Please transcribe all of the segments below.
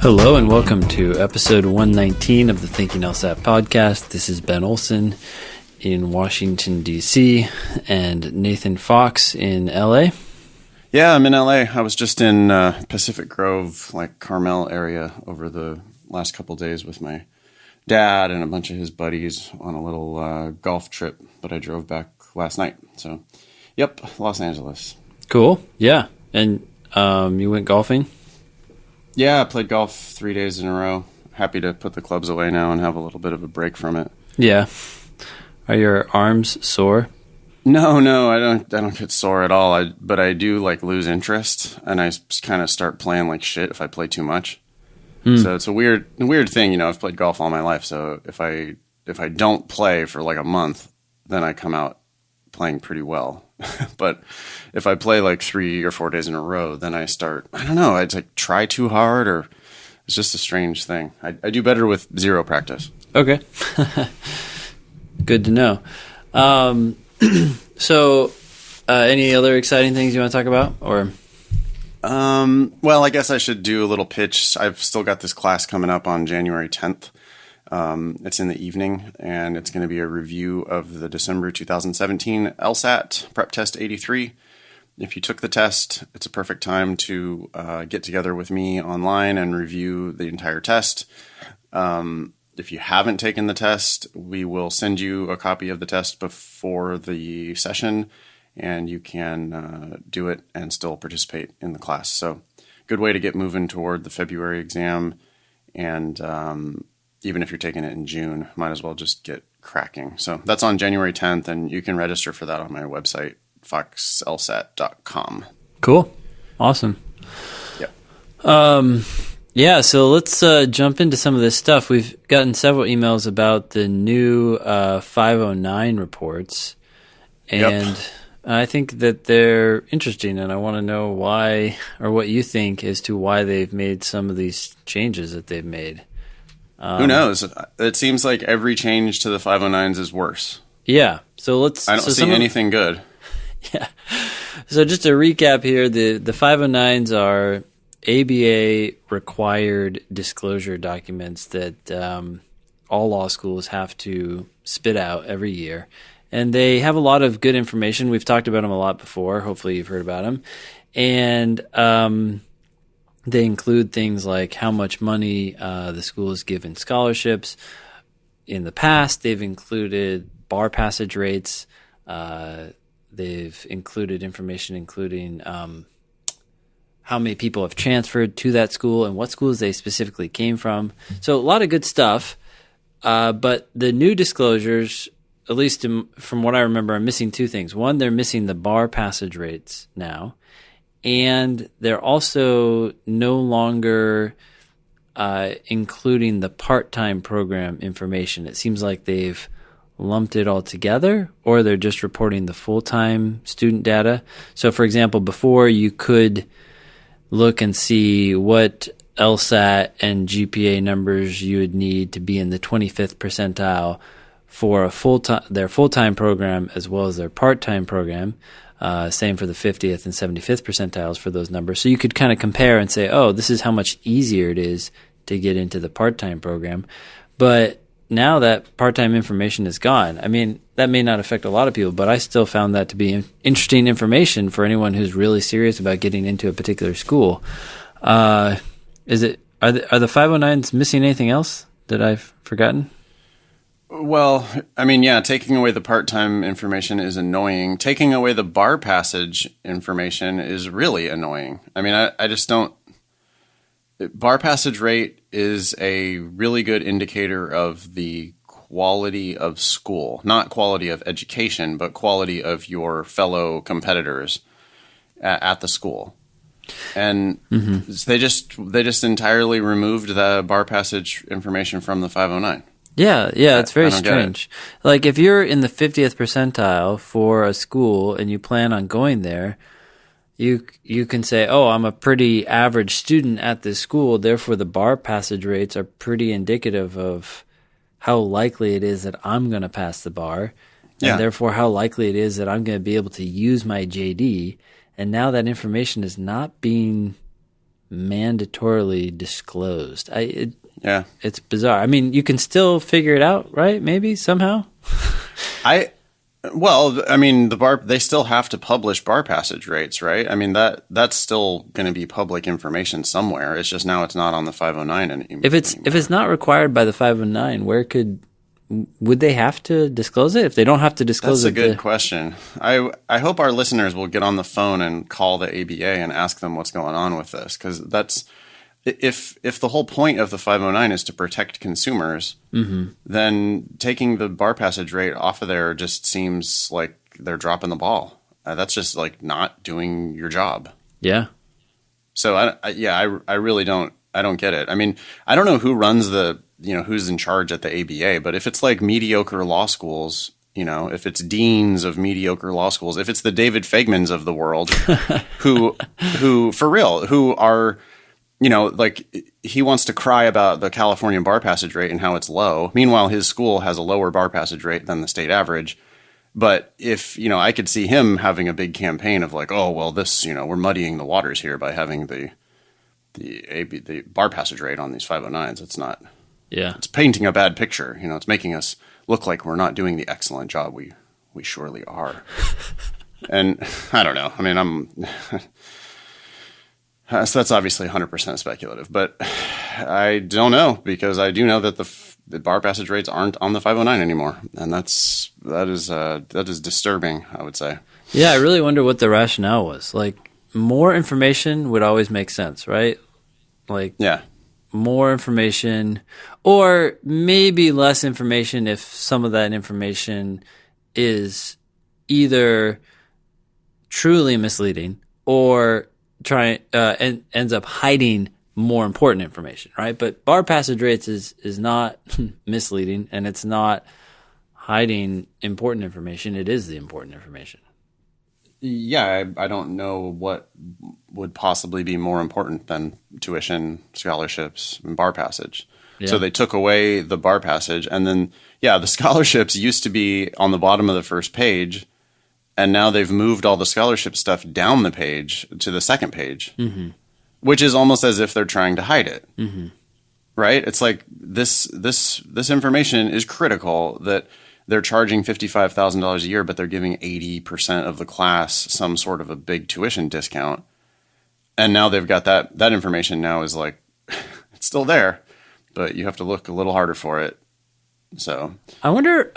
Hello and welcome to episode 119 of the Thinking LSAT podcast. This is Ben Olson in Washington, D.C. and Nathan Fox in L.A. Yeah, I'm in LA. I was just in Pacific Grove, like Carmel area over the last couple days with my dad and a bunch of his buddies on a little golf trip, but I drove back last night. So, yep, Los Angeles. Cool. Yeah. And you went golfing? Yeah, I played golf 3 days in a row. Happy to put the clubs away now and have a little bit of a break from it. Yeah. Are your arms sore? No, I don't get sore at all. But I do like lose interest, and I kind of start playing like shit if I play too much. So it's a weird thing, you know. I've played golf all my life, so if I don't play for like a month, then I come out playing pretty well. But if I play like 3 or 4 days in a row, then I start, I don't know, I'd like try too hard, or it's just a strange thing. I do better with zero practice. Okay. Good to know. So any other exciting things you want to talk about, or? Well, I guess I should do a little pitch. I've still got this class coming up on January 10th. It's in the evening, and it's going to be a review of the December 2017 LSAT Prep Test 83. If you took the test, it's a perfect time to get together with me online and review the entire test. If you haven't taken the test, we will send you a copy of the test before the session, and you can do it and still participate in the class. So good way to get moving toward the February exam, and even if you're taking it in June, might as well just get cracking. So that's on January 10th, and you can register for that on my website, foxlsat.com. Cool. Awesome. Yep. Yeah, so let's jump into some of this stuff. We've gotten several emails about the new 509 reports, and Yep. I think that they're interesting, and I want to know why, or what you think as to why they've made some of these changes that they've made. Who knows? It seems like every change to the 509s is worse. Yeah, so I don't see anything good. Yeah. So just to recap here, the 509s are ABA required disclosure documents that all law schools have to spit out every year. And they have a lot of good information. We've talked about them a lot before. Hopefully you've heard about them. And they include things like how much money the schools give in scholarships. In the past, they've included bar passage rates. They've included information including how many people have transferred to that school and what schools they specifically came from. So a lot of good stuff. But the new disclosures, at least from what I remember, are missing two things. One, they're missing the bar passage rates now. And they're also no longer including the part-time program information. It seems like they've lumped it all together, or they're just reporting the full-time student data. So, for example, before you could look and see what LSAT and GPA numbers you would need to be in the 25th percentile for their full-time program as well as their part-time program. Same for the 50th and 75th percentiles for those numbers. So you could kind of compare and say, oh, this is how much easier it is to get into the part-time program. But now that part-time information is gone, I mean, that may not affect a lot of people, but I still found that to be interesting information for anyone who's really serious about getting into a particular school. Are the 509s missing anything else that I've forgotten? Well, I mean, yeah, taking away the part-time information is annoying. Taking away the bar passage information is really annoying. I mean, I just don't... Bar passage rate is a really good indicator of the quality of school. Not quality of education, but quality of your fellow competitors at the school. And they just entirely removed the bar passage information from the 509. Yeah, it's very strange. Like, if you're in the 50th percentile for a school and you plan on going there, you can say, oh, I'm a pretty average student at this school, therefore the bar passage rates are pretty indicative of how likely it is that I'm going to pass the bar, and therefore how likely it is that I'm going to be able to use my JD. And now that information is not being mandatorily disclosed. Yeah. It's bizarre. I mean, you can still figure it out, right? Maybe somehow. Well, I mean, they still have to publish bar passage rates, right? I mean, that's still going to be public information somewhere. It's just now it's not on the 509 anymore. If it's not required by the 509, would they have to disclose it? If they don't have to disclose That's it, a good question. I hope our listeners will get on the phone and call the ABA and ask them what's going on with this, because that's if the whole point of the 509 is to protect consumers, then taking the bar passage rate off of there just seems like they're dropping the ball. That's just like not doing your job. Yeah. So I really don't get it. I mean, I don't know who runs who's in charge at the ABA, but if it's like mediocre law schools, if it's deans of mediocre law schools, if it's the David Fagmans of the world who for real, who are, like he wants to cry about the California bar passage rate and how it's low. Meanwhile, his school has a lower bar passage rate than the state average. But if, I could see him having a big campaign of like, oh, well, this, we're muddying the waters here by having the bar passage rate on these 509s. It's not. Yeah. It's painting a bad picture. It's making us look like we're not doing the excellent job we surely are. And I don't know. I mean, so that's obviously 100% speculative, but I don't know, because I do know that the bar passage rates aren't on the 509 anymore, and that is disturbing, I would say. Yeah, I really wonder what the rationale was. Like, more information would always make sense, right? Like, yeah, more information, or maybe less information if some of that information is either truly misleading or ends up hiding more important information, right? But bar passage rates is not misleading, and it's not hiding important information. It is the important information. Yeah, I don't know what would possibly be more important than tuition, scholarships, and bar passage. Yeah. So they took away the bar passage, and then, the scholarships used to be on the bottom of the first page, and now they've moved all the scholarship stuff down the page to the second page, which is almost as if they're trying to hide it, right? It's like this information is critical, that they're charging $55,000 a year, but they're giving 80% of the class some sort of a big tuition discount. And now they've got that information now is like, it's still there, but you have to look a little harder for it. So I wonder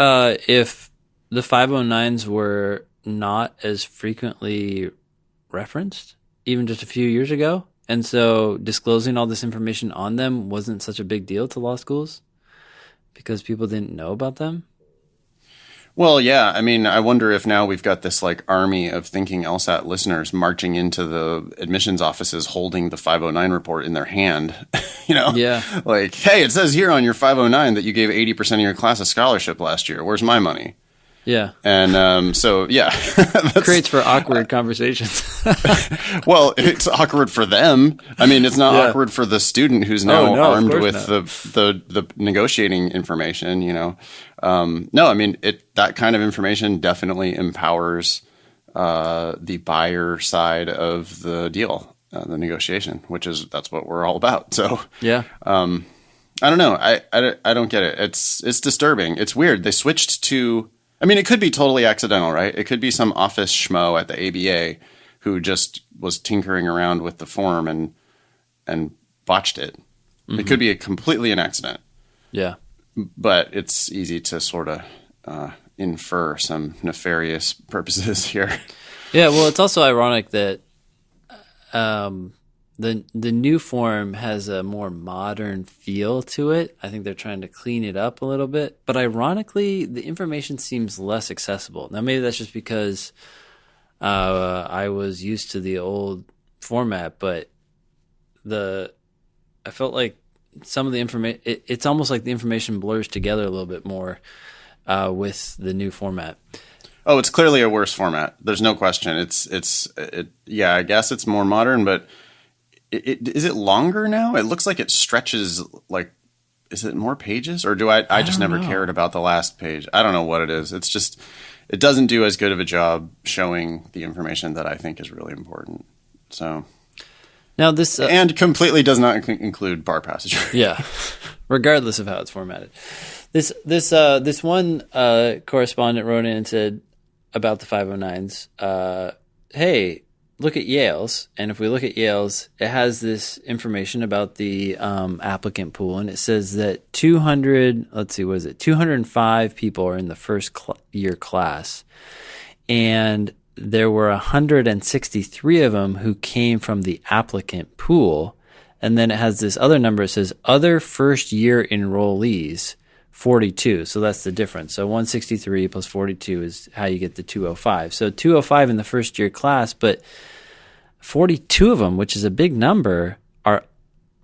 if the 509s were not as frequently referenced even just a few years ago, and so disclosing all this information on them wasn't such a big deal to law schools because people didn't know about them. Well, yeah. I mean, I wonder if now we've got this like army of thinking LSAT listeners marching into the admissions offices holding the 509 report in their hand, Yeah. Like, hey, it says here on your 509 that you gave 80% of your class a scholarship last year. Where's my money? Yeah. And so, yeah. Creates for awkward conversations. Well, it's awkward for them. I mean, it's not awkward for the student who's now armed with the negotiating information, No, I mean, that kind of information definitely empowers the buyer side of the deal, the negotiation, that's what we're all about. So, yeah. I don't know. I don't get it. It's disturbing. It's weird. They switched to... I mean, it could be totally accidental, right? It could be some office schmo at the ABA who just was tinkering around with the form and botched it. It could be completely an accident. Yeah. But it's easy to sort of infer some nefarious purposes here. Yeah, well, it's also ironic that the new form has a more modern feel to it. I think they're trying to clean it up a little bit. But ironically, the information seems less accessible. Now, maybe that's just because I was used to the old format, but I felt like some of the information, it's almost like the information blurs together a little bit more with the new format. Oh, it's clearly a worse format. There's no question. Yeah, I guess it's more modern, but is it longer now? It looks like it stretches, like, is it more pages? Or do I just never cared about the last page? I don't know what it is. It's just, it doesn't do as good of a job showing the information that I think is really important. So, Now this and completely does not include bar passage rate. Yeah, regardless of how it's formatted. This one correspondent wrote in and said about the 509s, hey, look at Yale's. And if we look at Yale's, it has this information about the applicant pool. And it says that 205 people are in the first year class. And there were 163 of them who came from the applicant pool. And then it has this other number. It says other first year enrollees, 42. So that's the difference. So 163 plus 42 is how you get the 205. So 205 in the first year class, but 42 of them, which is a big number,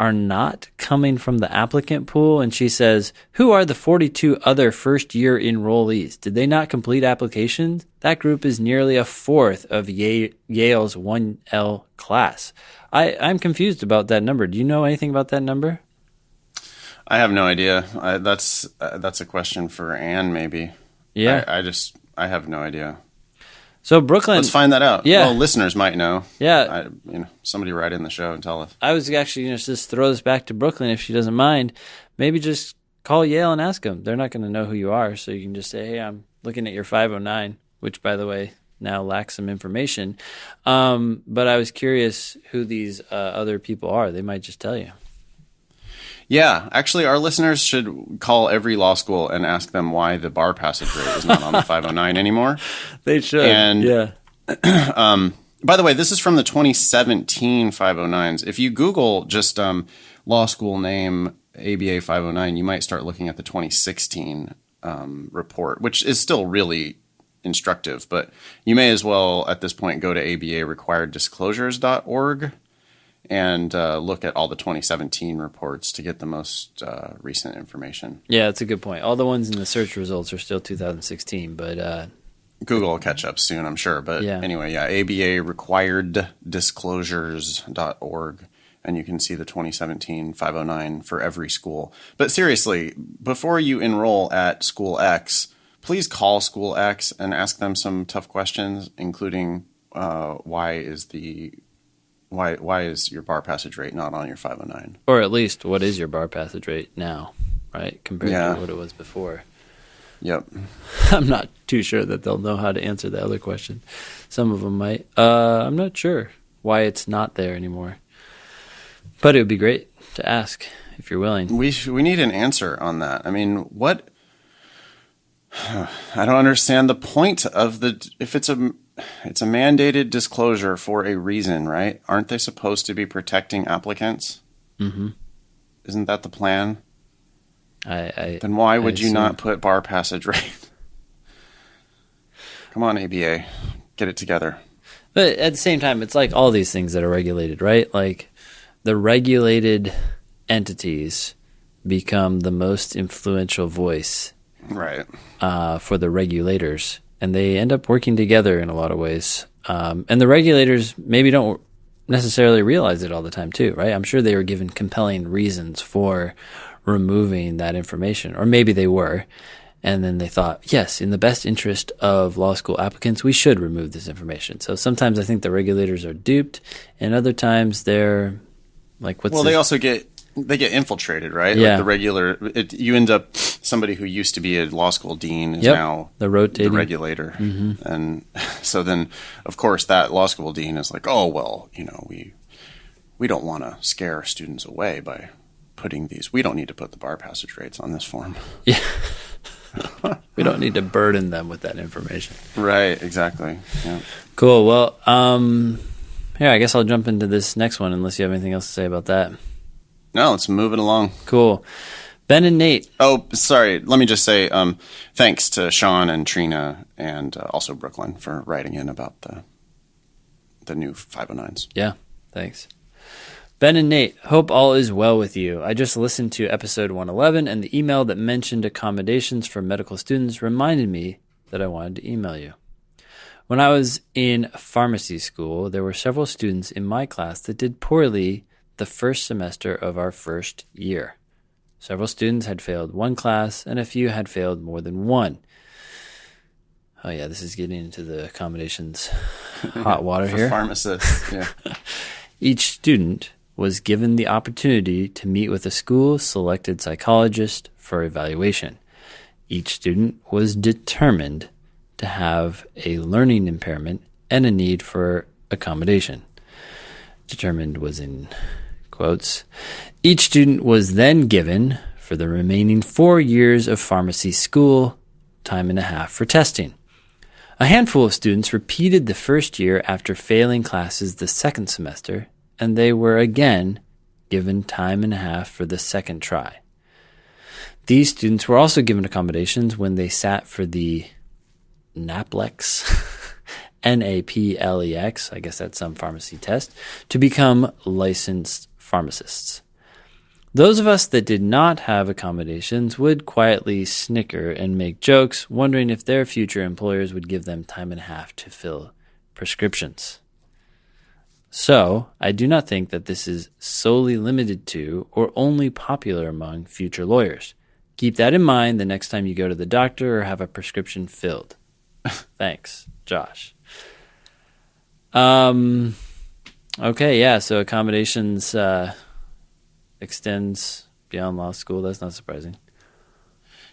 are not coming from the applicant pool. And she says, who are the 42 other first year enrollees? Did they not complete applications? That group is nearly a fourth of Yale's 1L class. I'm confused about that number. Do you know anything about that number? I have no idea. That's a question for Anne, maybe. Yeah. I have no idea. So Brooklyn. Let's find that out. Yeah. Well, listeners might know. Yeah. Somebody write in the show and tell us. I was actually going to just throw this back to Brooklyn if she doesn't mind. Maybe just call Yale and ask them. They're not going to know who you are, so you can just say, hey, I'm looking at your 509, which, by the way, now lacks some information. But I was curious who these other people are. They might just tell you. Yeah, actually, our listeners should call every law school and ask them why the bar passage rate is not on the 509 anymore. They should. And, yeah. By the way, this is from the 2017 509s. If you Google just law school name ABA 509, you might start looking at the 2016 report, which is still really instructive. But you may as well, at this point, go to abarequireddisclosures.org and look at all the 2017 reports to get the most recent information. Yeah, that's a good point. All the ones in the search results are still 2016, but Google will catch up soon, I'm sure. But anyway, abarequireddisclosures.org, and you can see the 2017 509 for every school. But seriously, before you enroll at School X, please call School X and ask them some tough questions, including why is your bar passage rate not on your 509? Or at least, what is your bar passage rate now, right, compared to what it was before? Yep. I'm not too sure that they'll know how to answer the other question. Some of them might. I'm not sure why it's not there anymore. But it would be great to ask if you're willing. We need an answer on that. I mean, what? I don't understand the point of if it's a mandated disclosure for a reason, right? Aren't they supposed to be protecting applicants? Mm-hmm. Isn't that the plan? Then why would you not put bar passage rate? Come on, ABA, get it together. But at the same time, it's like all these things that are regulated, right? Like the regulated entities become the most influential voice, right, for the regulators. And they end up working together in a lot of ways. And the regulators maybe don't necessarily realize it all the time too, right? I'm sure they were given compelling reasons for removing that information. Or maybe they were. And then they thought, yes, in the best interest of law school applicants, we should remove this information. So sometimes I think the regulators are duped. And other times they're like, they also get infiltrated, right? Yeah. Like you end up, somebody who used to be a law school dean is now the regulator. Mm-hmm. And so then, of course, that law school dean is like, oh, well, we don't want to scare students away by putting these. We don't need to put the bar passage rates on this form. Yeah. We don't need to burden them with that information. Right, exactly. Yeah. Cool. Well, here, I guess I'll jump into this next one unless you have anything else to say about that. No, let's move it along. Cool. Ben and Nate. Oh, sorry. Let me just say thanks to Sean and Trina and also Brooklyn for writing in about the new 509s. Yeah, thanks. Ben and Nate, hope all is well with you. I just listened to episode 111, and the email that mentioned accommodations for medical students reminded me that I wanted to email you. When I was in pharmacy school, there were several students in my class that did poorly the first semester of our first year. Several students had failed one class, and a few had failed more than one. Oh yeah, this is getting into the accommodations hot water for here. Pharmacists, yeah. Each student was given the opportunity to meet with a school-selected psychologist for evaluation. Each student was determined to have a learning impairment and a need for accommodation. Determined was in quotes. Each student was then given, for the remaining 4 years of pharmacy school, time and a half for testing. A handful of students repeated the first year after failing classes the second semester, and they were again given time and a half for the second try. These students were also given accommodations when they sat for the NAPLEX, N-A-P-L-E-X, I guess that's some pharmacy test, to become licensed pharmacists. Those of us that did not have accommodations would quietly snicker and make jokes, wondering if their future employers would give them time and a half to fill prescriptions. So, I do not think that this is solely limited to or only popular among future lawyers. Keep that in mind the next time you go to the doctor or have a prescription filled. Thanks, Josh. Okay, yeah, so accommodations extends beyond law school. That's not surprising.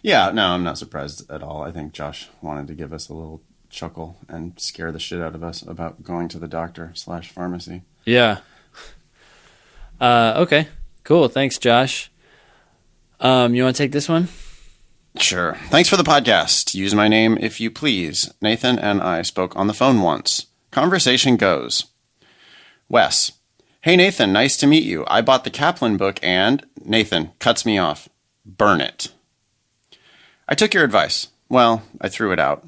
Yeah, no, I'm not surprised at all. I think Josh wanted to give us a little chuckle and scare the shit out of us about going to the doctor/pharmacy. Yeah. Okay, cool. Thanks, Josh. You want to take this one? Sure. Thanks for the podcast. Use my name if you please. Nathan and I spoke on the phone once. Conversation goes. Wes. Hey, Nathan, nice to meet you. I bought the Kaplan book and... Nathan cuts me off. Burn it. I took your advice. Well, I threw it out.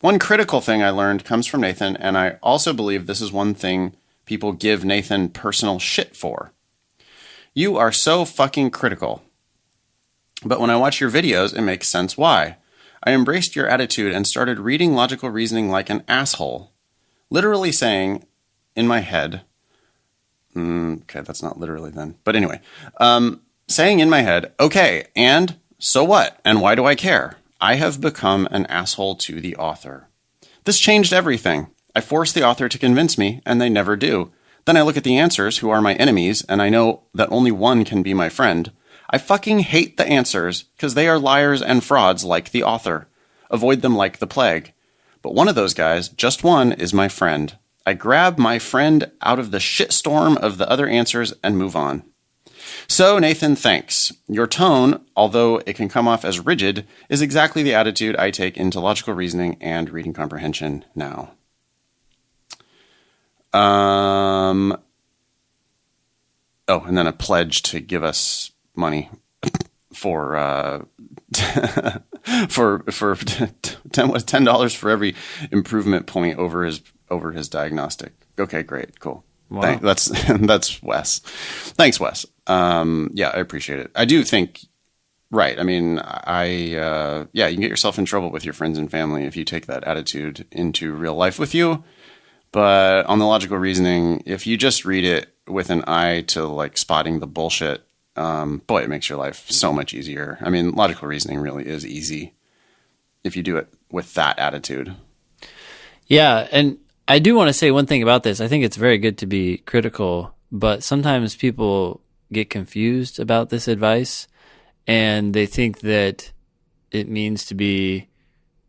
One critical thing I learned comes from Nathan, and I also believe this is one thing people give Nathan personal shit for. You are so fucking critical. But when I watch your videos, it makes sense why. I embraced your attitude and started reading logical reasoning like an asshole. Literally saying, in my head... okay, that's not literally then. But anyway, saying in my head, okay, and so what? And why do I care? I have become an asshole to the author. This changed everything. I forced the author to convince me, and they never do. Then I look at the answers, who are my enemies, and I know that only one can be my friend. I fucking hate the answers, because they are liars and frauds like the author. Avoid them like the plague. But one of those guys, just one, is my friend. I grab my friend out of the shitstorm of the other answers and move on. So, Nathan, thanks. Your tone, although it can come off as rigid, is exactly the attitude I take into logical reasoning and reading comprehension now. Oh, and then a pledge to give us money for $10 for every improvement point over his diagnostic. Okay, great, cool. Wow. That's Wes. Thanks, Wes. Yeah, I appreciate it. I do think, right. I mean, you can get yourself in trouble with your friends and family if you take that attitude into real life with you. But on the logical reasoning, if you just read it with an eye to like spotting the bullshit, boy, it makes your life so much easier. I mean, logical reasoning really is easy if you do it with that attitude. Yeah, and I do want to say one thing about this. I think it's very good to be critical, but sometimes people get confused about this advice, and they think that it means to be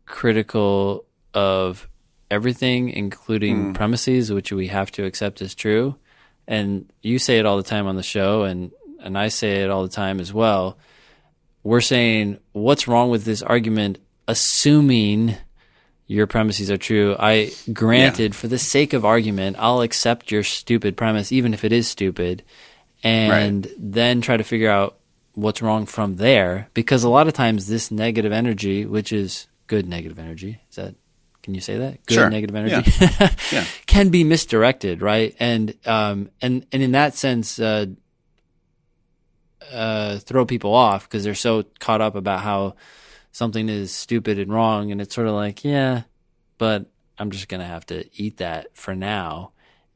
critical of everything, including premises, which we have to accept as true. And you say it all the time on the show, and I say it all the time as well. We're saying, what's wrong with this argument, assuming your premises are true? For the sake of argument, I'll accept your stupid premise, even if it is stupid, and then try to figure out what's wrong from there. Because a lot of times this negative energy, which is good negative energy, can you say that? Good negative energy Yeah. can be misdirected, right? And in that sense, throw people off because they're so caught up about how something is stupid and wrong, and it's sort of like, yeah, but I'm just gonna have to eat that for now,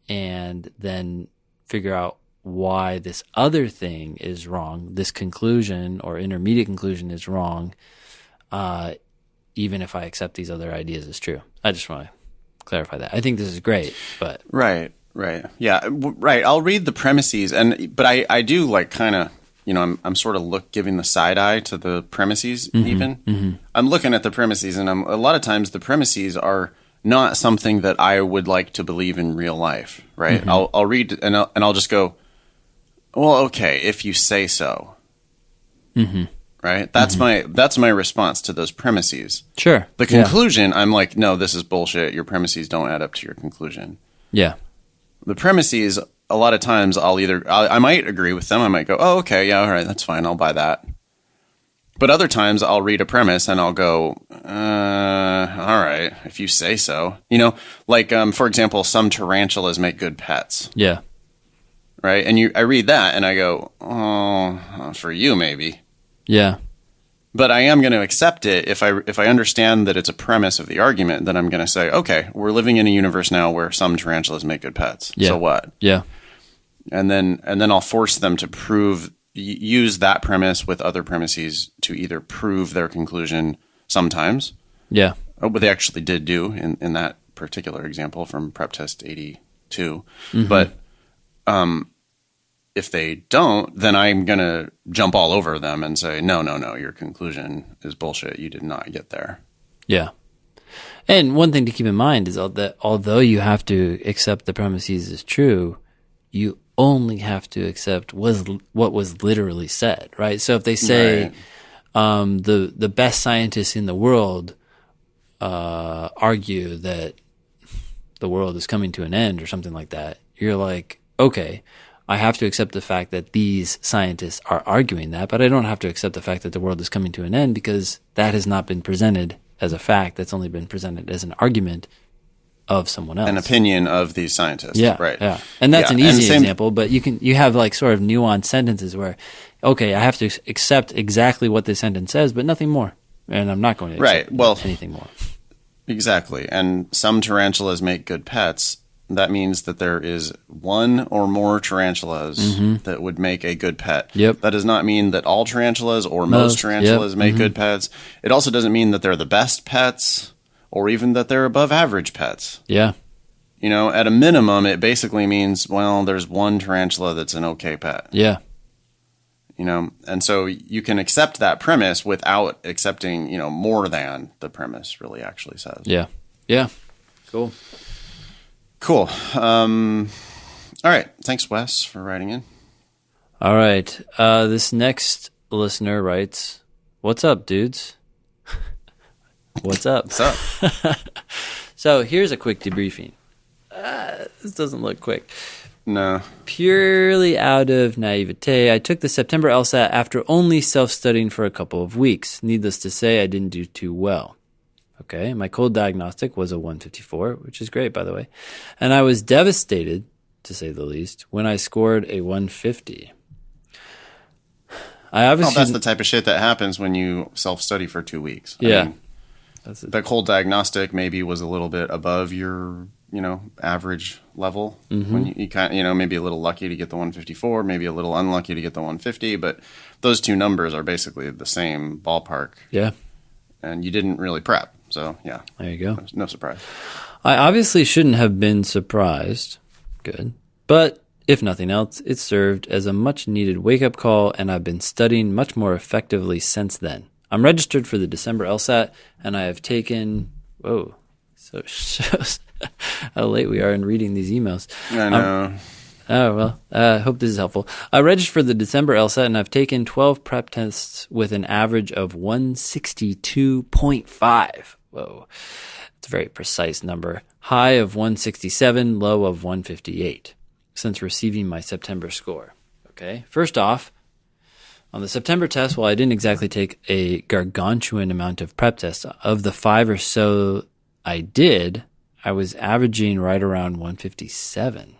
and then figure out why this other thing is wrong, this conclusion or intermediate conclusion is wrong, even if I accept these other ideas as true. I just want to clarify that. I think this is great, but... Right. Right. Yeah. Right. I'll read the premises, but I do like kind of, I'm sort of giving the side eye to the premises. I'm looking at the premises, and a lot of times the premises are not something that I would like to believe in real life. Right. I'll read and I'll just go, well, okay, if you say so. Right. That's my response to those premises. Sure. The conclusion, I'm like, no, this is bullshit. Your premises don't add up to your conclusion. Yeah. The premises, a lot of times I might agree with them. I might go, oh, okay, yeah, all right, that's fine. I'll buy that. But other times I'll read a premise and I'll go, all right, if you say so. Like, for example, some tarantulas make good pets. Yeah. Right? And I read that and I go, oh, for you maybe. Yeah. But I am going to accept it if I understand that it's a premise of the argument. Then I'm going to say, okay, we're living in a universe now where some tarantulas make good pets. Yeah. So what? Yeah. And then I'll force them to use that premise with other premises to either prove their conclusion sometimes. Yeah. What they actually did do in that particular example from Prep Test 82. But if they don't, then I'm going to jump all over them and say, no, your conclusion is bullshit. You did not get there. Yeah. And one thing to keep in mind is that although you have to accept the premises as true, you only have to accept what was literally said, right? So if they say the best scientists in the world argue that the world is coming to an end or something like that, you're like, okay, I have to accept the fact that these scientists are arguing that, but I don't have to accept the fact that the world is coming to an end because that has not been presented as a fact. That's only been presented as an argument of someone else. An opinion of these scientists. Yeah. Right. Yeah. And that's an easy example, but you have like sort of nuanced sentences where, okay, I have to accept exactly what this sentence says, but nothing more. And I'm not going to accept anything more. Exactly. And some tarantulas make good pets. That means that there is one or more tarantulas that would make a good pet. Yep. That does not mean that all tarantulas or most tarantulas make good pets. It also doesn't mean that they're the best pets or even that they're above average pets. Yeah. At a minimum, it basically means, well, there's one tarantula that's an okay pet. Yeah. And so you can accept that premise without accepting, more than the premise really actually says. Yeah. Yeah. Cool. Cool. All right. Thanks, Wes, for writing in. All right. This next listener writes, "What's up, dudes? What's up? What's up?" So here's a quick debriefing. This doesn't look quick. No. Purely out of naivete, I took the September LSAT after only self-studying for a couple of weeks. Needless to say, I didn't do too well. Okay, my cold diagnostic was a 154, which is great, by the way. And I was devastated, to say the least, when I scored a 150. That's the type of shit that happens when you self-study for 2 weeks. Yeah. I mean, the cold diagnostic maybe was a little bit above your, average level. When you kind of, maybe a little lucky to get the 154, maybe a little unlucky to get the 150, but those two numbers are basically the same ballpark. Yeah. And you didn't really prep. So, yeah. There you go. No surprise. I obviously shouldn't have been surprised. Good. But if nothing else, it served as a much-needed wake-up call, and I've been studying much more effectively since then. I'm registered for the December LSAT, and I have taken... Whoa. So shows how late we are in reading these emails. I know. Oh, well, I hope this is helpful. I registered for the December LSAT, and I've taken 12 prep tests with an average of 162.5. Whoa. It's a very precise number. High of 167, low of 158 since receiving my September score. Okay. First off, on the September test, while I didn't exactly take a gargantuan amount of prep tests, of the 5 or so I did, I was averaging right around 157.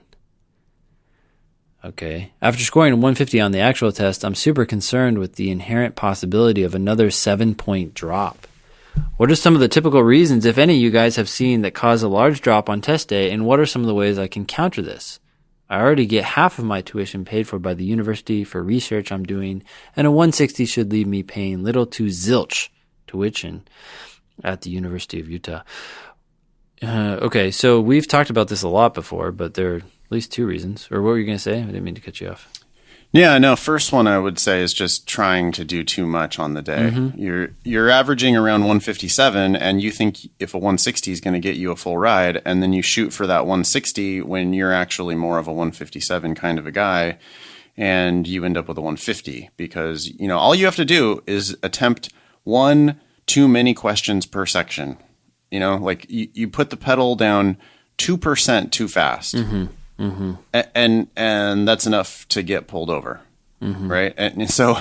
Okay. After scoring 150 on the actual test, I'm super concerned with the inherent possibility of another 7-point drop. What are some of the typical reasons, if any, you guys have seen that cause a large drop on test day, and what are some of the ways I can counter this? I already get half of my tuition paid for by the university for research I'm doing, and a 160 should leave me paying little to zilch tuition at the University of Utah. Okay, so we've talked about this a lot before, but they're at least two reasons. Or what were you going to say? I didn't mean to cut you off. Yeah, no, first one I would say is just trying to do too much on the day. You're averaging around 157, and you think if a 160 is going to get you a full ride, and then you shoot for that 160 when you're actually more of a 157 kind of a guy, and you end up with a 150 because, all you have to do is attempt one too many questions per section. Like you put the pedal down 2% too fast. And that's enough to get pulled over, right? And so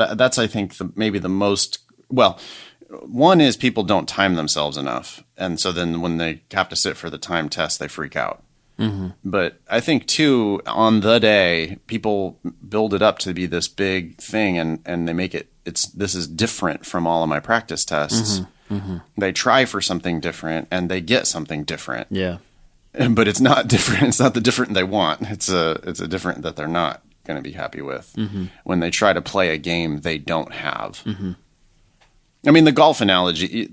that's I think maybe the most one is people don't time themselves enough, and so then when they have to sit for the time test, they freak out. But I think too, on the day, people build it up to be this big thing, and they make this is different from all of my practice tests. They try for something different and they get something different. Yeah. But it's not different. It's not the different they want. It's a different that they're not going to be happy with when they try to play a game they don't have. I mean, the golf analogy,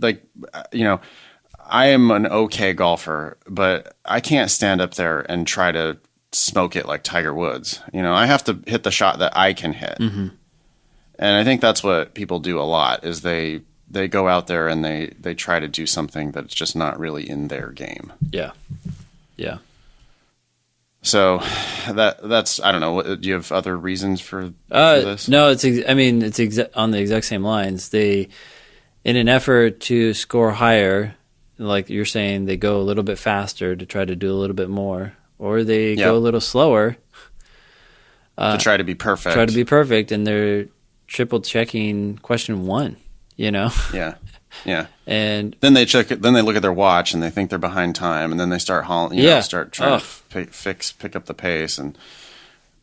I am an okay golfer, but I can't stand up there and try to smoke it like Tiger Woods. I have to hit the shot that I can hit. And I think that's what people do a lot is they go out there and they try to do something that's just not really in their game. Yeah. Yeah. So that's I don't know. Do you have other reasons for this? No, it's on the exact same lines. They, in an effort to score higher, like you're saying, they go a little bit faster to try to do a little bit more, or they go a little slower to try to be perfect. And they're triple checking question one. Yeah. And then they check it. Then they look at their watch and they think they're behind time, and then they start start trying to pick up the pace. And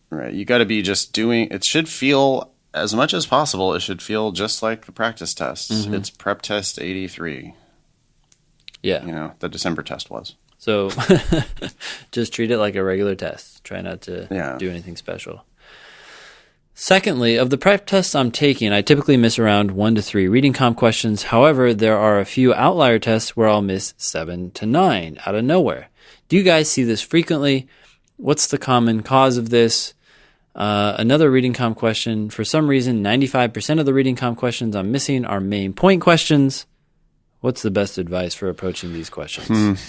right, you got to be just doing. It should feel as much as possible. It should feel just like the practice tests. It's prep test 83. Yeah, the December test was. So just treat it like a regular test. Try not to do anything special. Secondly, of the prep tests I'm taking, I typically miss around 1 to 3 reading comp questions. However, there are a few outlier tests where I'll miss 7 to 9 out of nowhere. Do you guys see this frequently? What's the common cause of this? Another reading comp question. For some reason, 95% of the reading comp questions I'm missing are main point questions. What's the best advice for approaching these questions?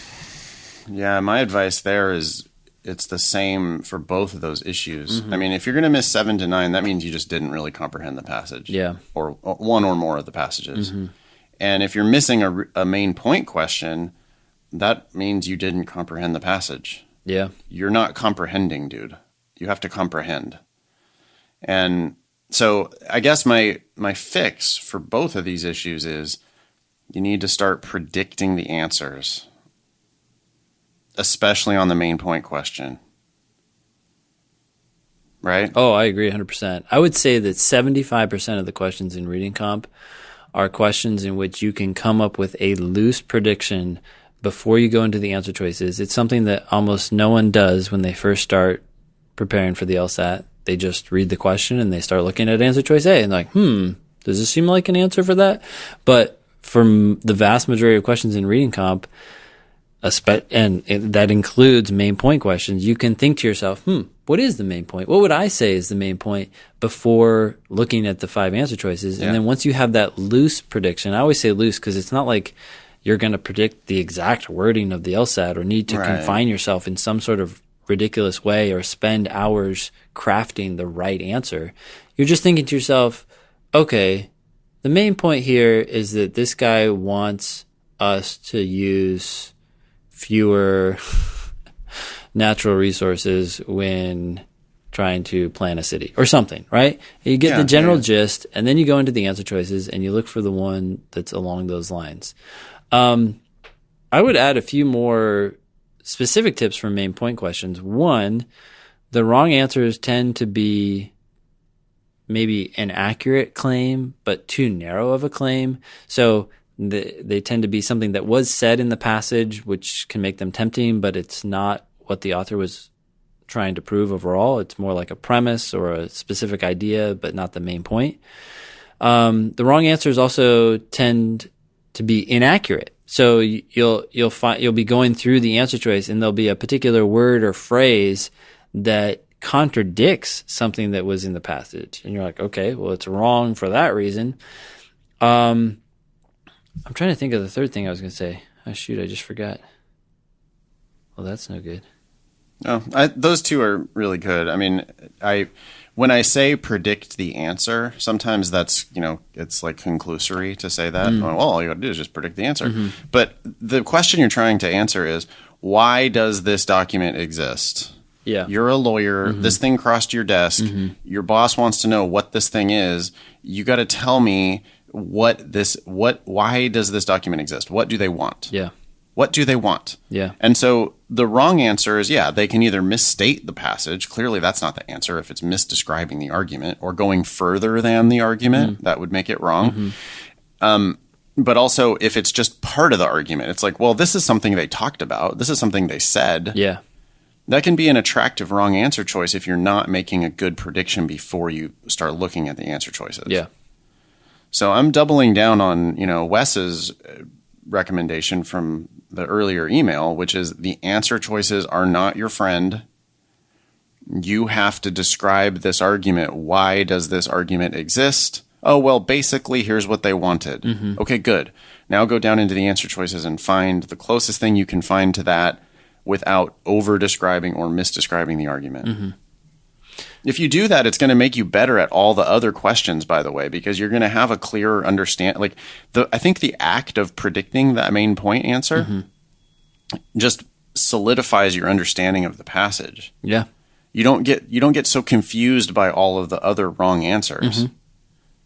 Yeah, my advice there is it's the same for both of those issues. I mean, if you're going to miss 7 to 9, that means you just didn't really comprehend the passage. Yeah. Or one or more of the passages. And if you're missing a main point question, that means you didn't comprehend the passage. Yeah. You're not comprehending, dude. You have to comprehend. And so I guess my fix for both of these issues is you need to start predicting the answers, especially on the main point question. Right? Oh, I agree 100%. I would say that 75% of the questions in reading comp are questions in which you can come up with a loose prediction before you go into the answer choices. It's something that almost no one does when they first start preparing for the LSAT. They just read the question and they start looking at answer choice A and like, does this seem like an answer for that? But from the vast majority of questions in reading comp, and that includes main point questions, you can think to yourself, what is the main point? What would I say is the main point before looking at the 5 answer choices? And then once you have that loose prediction, I always say loose because it's not like you're going to predict the exact wording of the LSAT or need to confine yourself in some sort of ridiculous way or spend hours crafting the right answer. You're just thinking to yourself, okay, the main point here is that this guy wants us to use fewer natural resources when trying to plan a city or something, right? You get the general gist, and then you go into the answer choices and you look for the one that's along those lines. I would add a few more specific tips for main point questions. One, the wrong answers tend to be maybe an accurate claim, but too narrow of a claim. So they tend to be something that was said in the passage, which can make them tempting, but it's not what the author was trying to prove overall. It's more like a premise or a specific idea, but not the main point. The wrong answers also tend to be inaccurate. So you'll be going through the answer choice, and there'll be a particular word or phrase that contradicts something that was in the passage, and you're like, okay, well, it's wrong for that reason. I'm trying to think of the third thing I was going to say. Oh shoot, I just forgot. Well, that's no good. Oh, those two are really good. I mean, when I say predict the answer, sometimes that's, it's like conclusory to say that. Well, all you got to do is just predict the answer. But the question you're trying to answer is, why does this document exist? Yeah. You're a lawyer. This thing crossed your desk. Your boss wants to know what this thing is. You got to tell me why does this document exist? What do they want? Yeah. What do they want? Yeah. And so the wrong answer is, they can either misstate the passage. Clearly, that's not the answer. If it's misdescribing the argument or going further than the argument, that would make it wrong. But also, if it's just part of the argument, it's like, well, this is something they talked about. This is something they said. Yeah. That can be an attractive wrong answer choice if you're not making a good prediction before you start looking at the answer choices. Yeah. So I'm doubling down on, Wes's recommendation from the earlier email, which is the answer choices are not your friend. You have to describe this argument. Why does this argument exist? Oh, well, basically, here's what they wanted. Okay, good. Now go down into the answer choices and find the closest thing you can find to that without over-describing or misdescribing the argument. If you do that, it's going to make you better at all the other questions, by the way, because you're going to have a clearer understanding. I think the act of predicting that main point answer just solidifies your understanding of the passage. Yeah. You don't get so confused by all of the other wrong answers.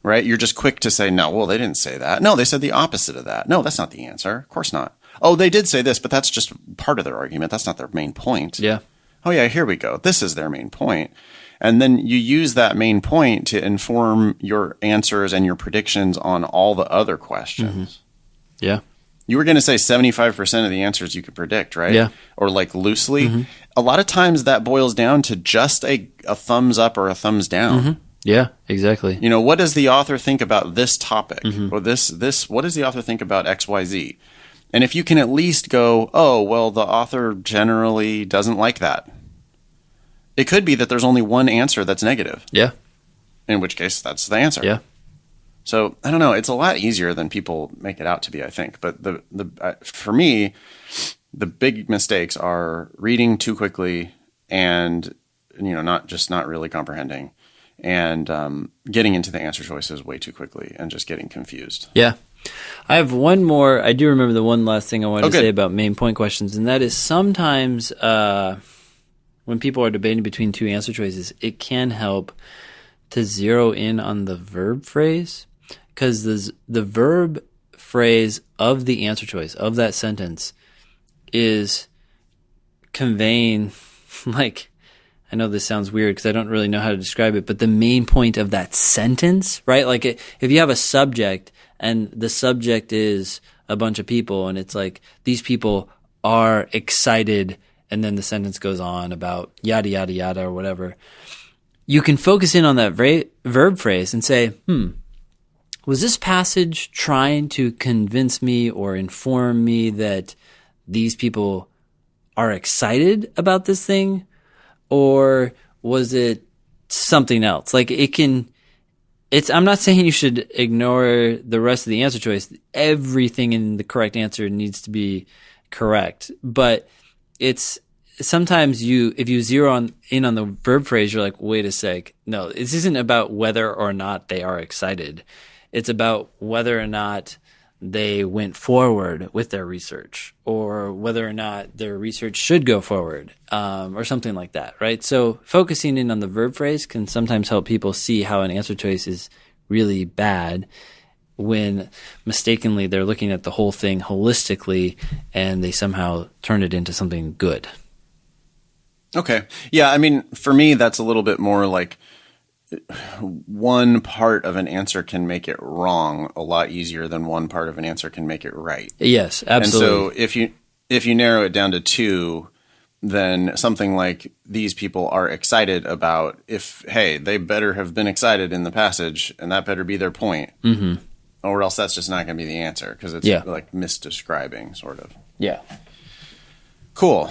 Right? You're just quick to say, no, well, they didn't say that. No, they said the opposite of that. No, that's not the answer. Of course not. Oh, they did say this, but that's just part of their argument. That's not their main point. Yeah. Oh, yeah, here we go. This is their main point. And then you use that main point to inform your answers and your predictions on all the other questions. Yeah. You were going to say 75% of the answers you could predict, right? Yeah. Or like loosely. A lot of times that boils down to just a thumbs up or a thumbs down. Yeah, exactly. What does the author think about this topic? Or this, what does the author think about XYZ? And if you can at least go, oh, well, the author generally doesn't like that. It could be that there's only one answer that's negative. Yeah. In which case, that's the answer. Yeah. So, I don't know. It's a lot easier than people make it out to be, I think. But for me, the big mistakes are reading too quickly and, not really comprehending. And getting into the answer choices way too quickly and just getting confused. Yeah. I have one more. I do remember the one last thing I wanted to say about main point questions, and that is sometimes when people are debating between two answer choices, it can help to zero in on the verb phrase, because the verb phrase of the answer choice, of that sentence, is conveying, I know this sounds weird because I don't really know how to describe it, but the main point of that sentence, right? Like if you have a subject and the subject is a bunch of people and it's like, these people are excited, and then the sentence goes on about yada, yada, yada, or whatever. You can focus in on that verb phrase and say, was this passage trying to convince me or inform me that these people are excited about this thing? Or was it something else? I'm not saying you should ignore the rest of the answer choice. Everything in the correct answer needs to be correct. But it's sometimes if you zero in on the verb phrase, you're like, wait a sec. No, this isn't about whether or not they are excited. It's about whether or not they went forward with their research, or whether or not their research should go forward, or something like that, right? So focusing in on the verb phrase can sometimes help people see how an answer choice is really bad when mistakenly they're looking at the whole thing holistically and they somehow turn it into something good. Okay. Yeah, I mean, for me, that's a little bit more like one part of an answer can make it wrong a lot easier than one part of an answer can make it right. Yes, absolutely. And so if you narrow it down to two, then something like these people are excited about, they better have been excited in the passage, and that better be their point. or else that's just not going to be the answer because it's like misdescribing, sort of. Yeah. Cool.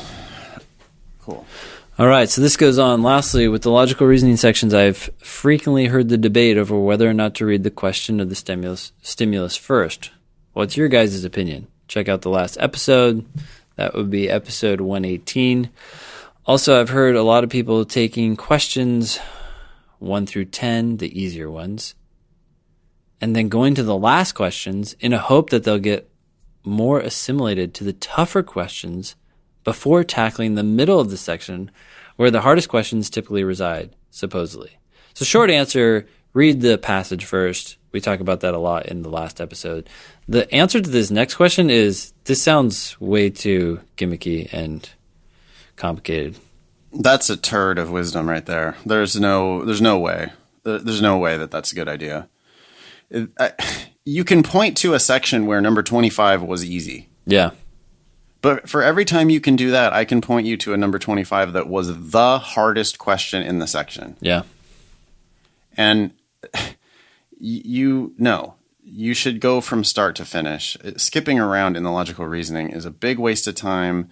All right, so this goes on. Lastly, with the logical reasoning sections, I've frequently heard the debate over whether or not to read the question or the stimulus first. What's your guys' opinion? Check out the last episode. That would be episode 118. Also, I've heard a lot of people taking questions 1 through 10, the easier ones, and then going to the last questions in a hope that they'll get more assimilated to the tougher questions before tackling the middle of the section where the hardest questions typically reside, supposedly. So short answer, read the passage first. We talk about that a lot in the last episode. The answer to this next question is, this sounds way too gimmicky and complicated. That's a turd of wisdom right there. There's no way. There's no way that that's a good idea. You can point to a section where number 25 was easy. Yeah. But for every time you can do that, I can point you to a number 25 that was the hardest question in the section. Yeah. And you should go from start to finish. Skipping around in the logical reasoning is a big waste of time.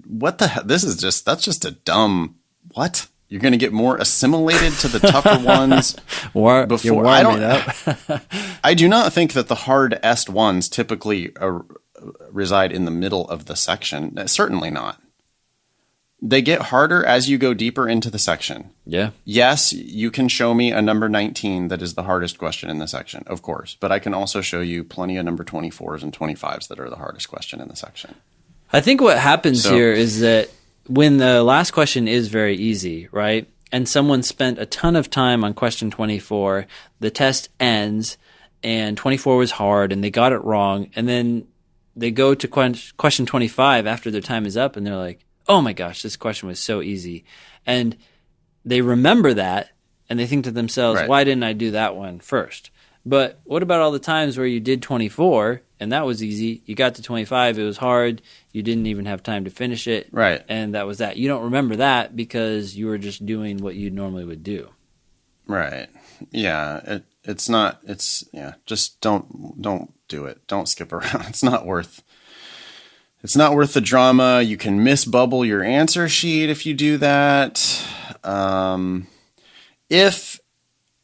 What the hell? That's just a dumb, what? You're going to get more assimilated to the tougher ones before. I do not think that the hardest ones typically reside in the middle of the section. Certainly not. They get harder as you go deeper into the section. Yeah. Yes, you can show me a number 19 that is the hardest question in the section, of course. But I can also show you plenty of number 24s and 25s that are the hardest question in the section. I think what happens here is that when the last question is very easy, right, and someone spent a ton of time on question 24, the test ends, and 24 was hard, and they got it wrong, and then they go to question 25 after their time is up, and they're like, oh my gosh, this question was so easy. And they remember that, and they think to themselves, why didn't I do that one first? But what about all the times where you did 24, and that was easy? You got to 25, it was hard, you didn't even have time to finish it, and that was that. You don't remember that because you were just doing what you normally would do. Right. Yeah. Just don't do it. Don't skip around. It's not worth the drama. You can misbubble your answer sheet if you do that. If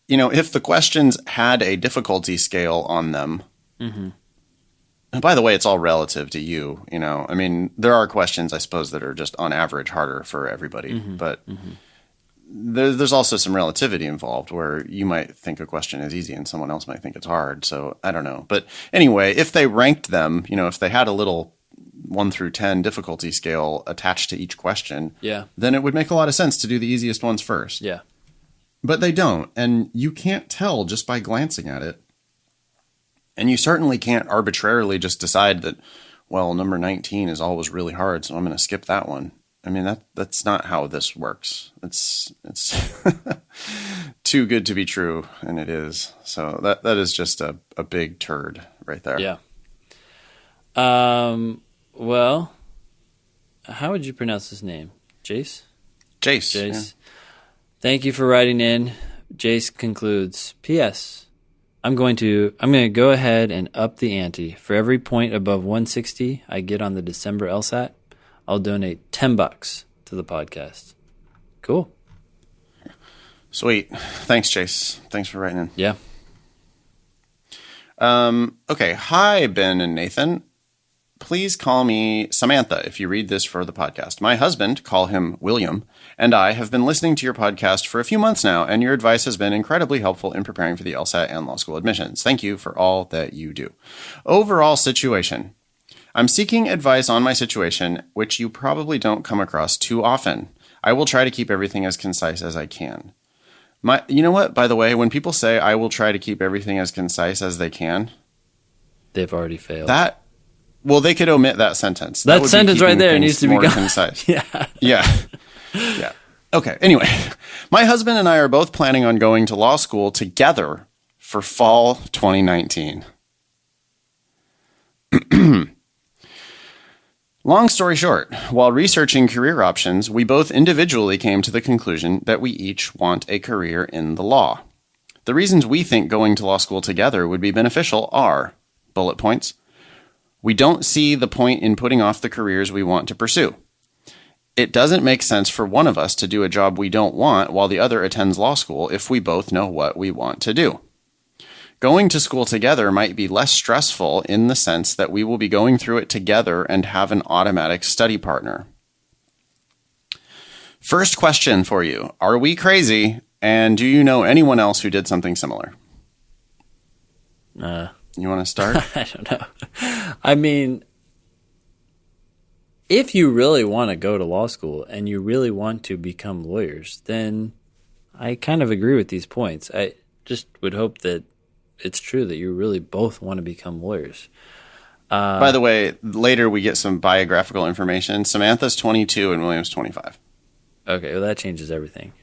the questions had a difficulty scale on them, and by the way, it's all relative to you, I mean, there are questions, I suppose, that are just on average harder for everybody, but there's also some relativity involved where you might think a question is easy and someone else might think it's hard. So I don't know. But anyway, if they ranked them, if they had a little 1 through 10 difficulty scale attached to each question, then it would make a lot of sense to do the easiest ones first. Yeah. But they don't. And you can't tell just by glancing at it. And you certainly can't arbitrarily just decide that, well, number 19 is always really hard, so I'm going to skip that one. I mean, that's not how this works. It's too good to be true, and it is. So that is just a big turd right there. Yeah. Well, how would you pronounce his name? Jace? Jace. Yeah. Thank you for writing in. Jace concludes, P.S. I'm going to go ahead and up the ante. For every point above 160 I get on the December LSAT, I'll donate $10 to the podcast. Cool. Sweet. Thanks, Chase. Thanks for writing in. Yeah. Okay. Hi, Ben and Nathan. Please call me Samantha if you read this for the podcast. My husband, call him William, and I have been listening to your podcast for a few months now, and your advice has been incredibly helpful in preparing for the LSAT and law school admissions. Thank you for all that you do. Overall situation. I'm seeking advice on my situation, which you probably don't come across too often. I will try to keep everything as concise as I can. You know what, by the way, when people say I will try to keep everything as concise as they can, they've already failed. Well, they could omit that sentence. That sentence right there needs to be more concise. Yeah. Okay. Anyway, my husband and I are both planning on going to law school together for fall 2019. Long story short, while researching career options, we both individually came to the conclusion that we each want a career in the law. The reasons we think going to law school together would be beneficial are, bullet points, we don't see the point in putting off the careers we want to pursue. It doesn't make sense for one of us to do a job we don't want while the other attends law school if we both know what we want to do. Going to school together might be less stressful in the sense that we will be going through it together and have an automatic study partner. First question for you. Are we crazy? And do you know anyone else who did something similar? You want to start? I don't know. I mean, if you really want to go to law school and you really want to become lawyers, then I kind of agree with these points. I just would hope that it's true that you really both want to become lawyers. By the way, later we get some biographical information. Samantha's 22 and William's 25. Okay, well, that changes everything.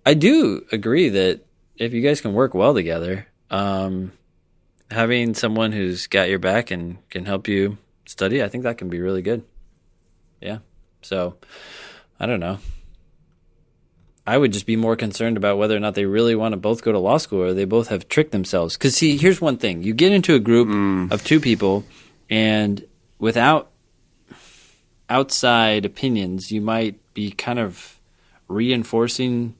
I do agree that if you guys can work well together, having someone who's got your back and can help you study, I think that can be really good. Yeah. So, I don't know. I would just be more concerned about whether or not they really want to both go to law school or they both have tricked themselves. Because, see, here's one thing. You get into a group of two people, and without outside opinions, you might be kind of reinforcing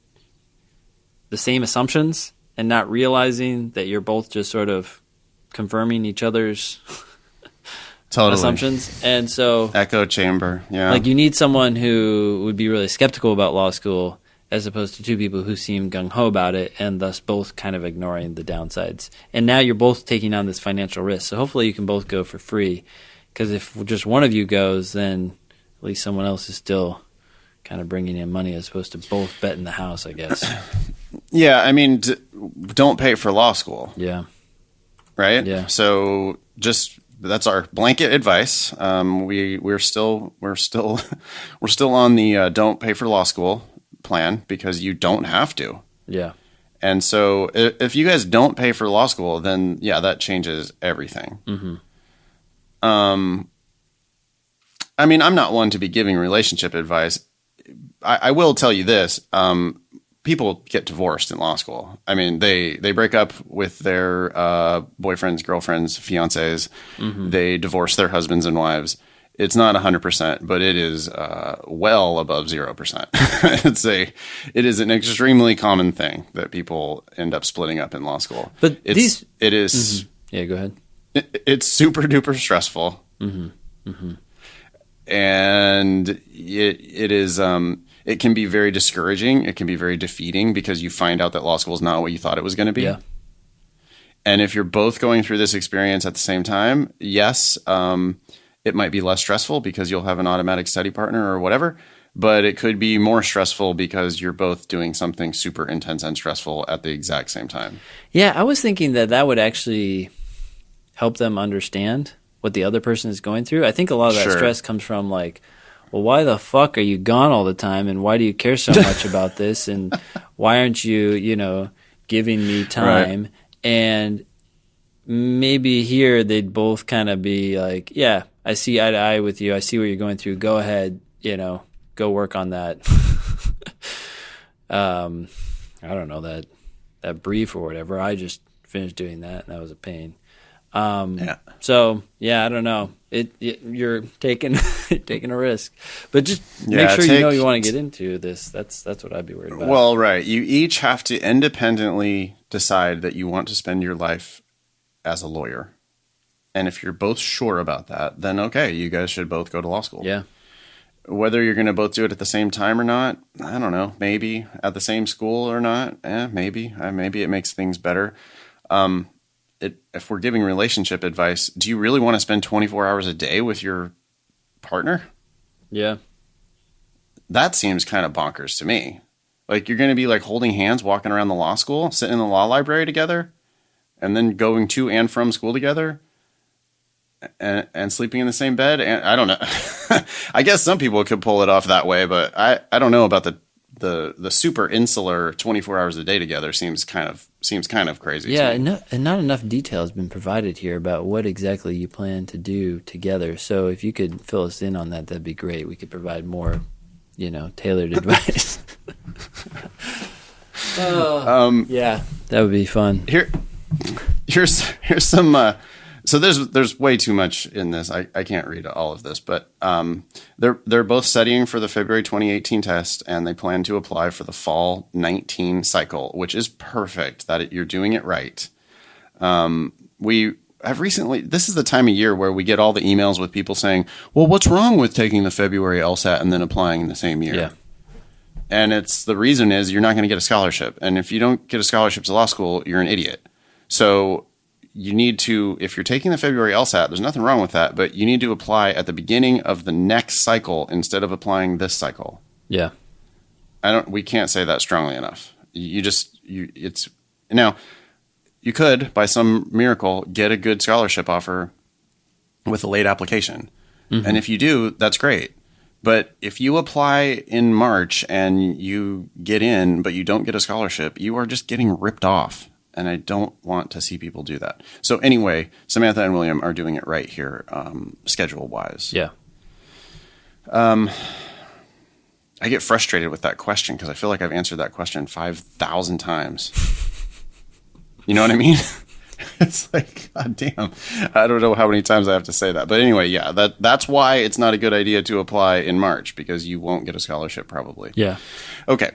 the same assumptions and not realizing that you're both just sort of confirming each other's assumptions. And so echo chamber. Yeah. Like you need someone who would be really skeptical about law school as opposed to two people who seem gung-ho about it and thus both kind of ignoring the downsides. And now you're both taking on this financial risk. So hopefully you can both go for free, because if just one of you goes, then at least someone else is still kind of bringing in money as opposed to both betting the house, I guess. Yeah, I mean, don't pay for law school. Yeah. Right? Yeah. So just that's our blanket advice. We're still on the don't pay for law school plan because you don't have to. Yeah. And so if you guys don't pay for law school, then yeah, that changes everything. Mm-hmm. I mean, I'm not one to be giving relationship advice. I will tell you this. People get divorced in law school. I mean, they break up with their boyfriends, girlfriends, fiancés. Mm-hmm. They divorce their husbands and wives. It's not 100%, but it is well above 0%. It is an extremely common thing that people end up splitting up in law school. But it is. Mm-hmm. Yeah, go ahead. It's super duper stressful. Mm-hmm. Mm-hmm. And it is it can be very discouraging. It can be very defeating because you find out that law school is not what you thought it was going to be. Yeah. And if you're both going through this experience at the same time, yes, it might be less stressful because you'll have an automatic study partner or whatever, but it could be more stressful because you're both doing something super intense and stressful at the exact same time. Yeah, I was thinking that would actually help them understand what the other person is going through. I think a lot of that stress comes from like, well, why the fuck are you gone all the time? And why do you care so much about this? And why aren't you, giving me time? Right. And maybe here they'd both kind of be like, yeah, I see eye to eye with you. I see what you're going through. Go ahead, go work on that. I don't know, that brief or whatever. I just finished doing that and that was a pain. Yeah. So yeah, I don't know. You're taking a risk, but just make sure you want to get into this. That's what I'd be worried about. Well, right. You each have to independently decide that you want to spend your life as a lawyer, and if you're both sure about that, then okay, you guys should both go to law school. Yeah. Whether you're going to both do it at the same time or not, I don't know. Maybe at the same school or not. Maybe. Maybe it makes things better. If we're giving relationship advice, do you really want to spend 24 hours a day with your partner? Yeah. That seems kind of bonkers to me. Like you're going to be like holding hands, walking around the law school, sitting in the law library together, and then going to and from school together and sleeping in the same bed. And I don't know. I guess some people could pull it off that way, but I don't know about the super insular 24 hours a day together seems kind of crazy. Yeah, and not enough detail has been provided here about what exactly you plan to do together. So if you could fill us in on that, that'd be great. We could provide more tailored advice. Yeah, that would be fun. Here's some. So there's way too much in this. I can't read all of this, but they're both studying for the February 2018 test, and they plan to apply for the fall 19 cycle, which is perfect. That you're doing it right. We have recently. This is the time of year where we get all the emails with people saying, "Well, what's wrong with taking the February LSAT and then applying in the same year?" Yeah. And the reason is you're not going to get a scholarship, and if you don't get a scholarship to law school, you're an idiot. So you need to, if you're taking the February LSAT, there's nothing wrong with that, but you need to apply at the beginning of the next cycle instead of applying this cycle. Yeah. We can't say that strongly enough. Now, you could, by some miracle, get a good scholarship offer with a late application. Mm-hmm. And if you do, that's great. But if you apply in March and you get in, but you don't get a scholarship, you are just getting ripped off. And I don't want to see people do that. So anyway, Samantha and William are doing it right here, schedule-wise. Yeah. I get frustrated with that question because I feel like I've answered that question 5,000 times. You know what I mean? It's like, God damn. I don't know how many times I have to say that. But anyway, yeah, that's why it's not a good idea to apply in March, because you won't get a scholarship probably. Yeah. Okay.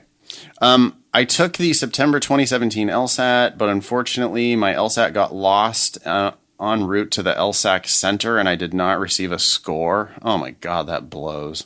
I took the September 2017 LSAT, but unfortunately my LSAT got lost en route to the LSAC center, and I did not receive a score. Oh my God, that blows.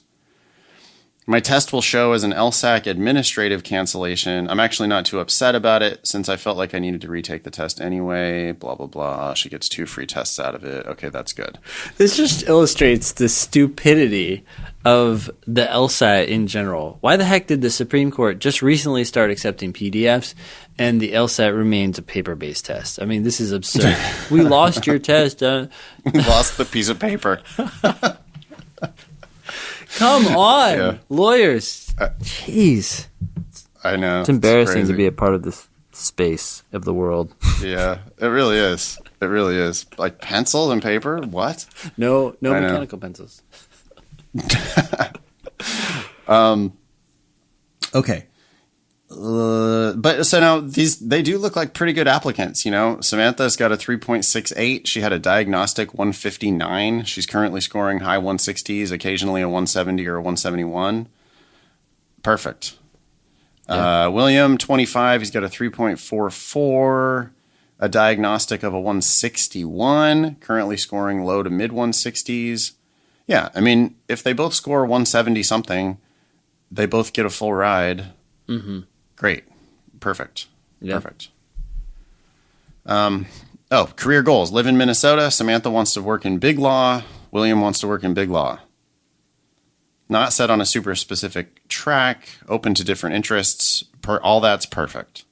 My test will show as an LSAC administrative cancellation. I'm actually not too upset about it since I felt like I needed to retake the test anyway. Blah, blah, blah. She gets 2 free tests out of it. Okay, that's good. This just illustrates the stupidity of the LSAT in general. Why the heck did the Supreme Court just recently start accepting PDFs and the LSAT remains a paper-based test? I mean, this is absurd. We lost your test. We lost the piece of paper. Come on, yeah. Lawyers. Jeez. I know. It's embarrassing to be a part of this space of the world. Yeah, it really is. It really is. Like pencils and paper? What? No mechanical pencils. Okay. But so now they do look like pretty good applicants. Samantha's got a 3.68. She had a diagnostic 159. She's currently scoring high 160s, occasionally a 170 or a 171. Perfect. Yeah. William, 25. He's got a 3.44, a diagnostic of a 161, currently scoring low to mid 160s. Yeah. I mean, if they both score 170 something, they both get a full ride. Mm-hmm. Great. Perfect. Yeah. Perfect. Career goals. Live in Minnesota. Samantha wants to work in big law. William wants to work in big law. Not set on a super specific track. Open to different interests. All that's perfect.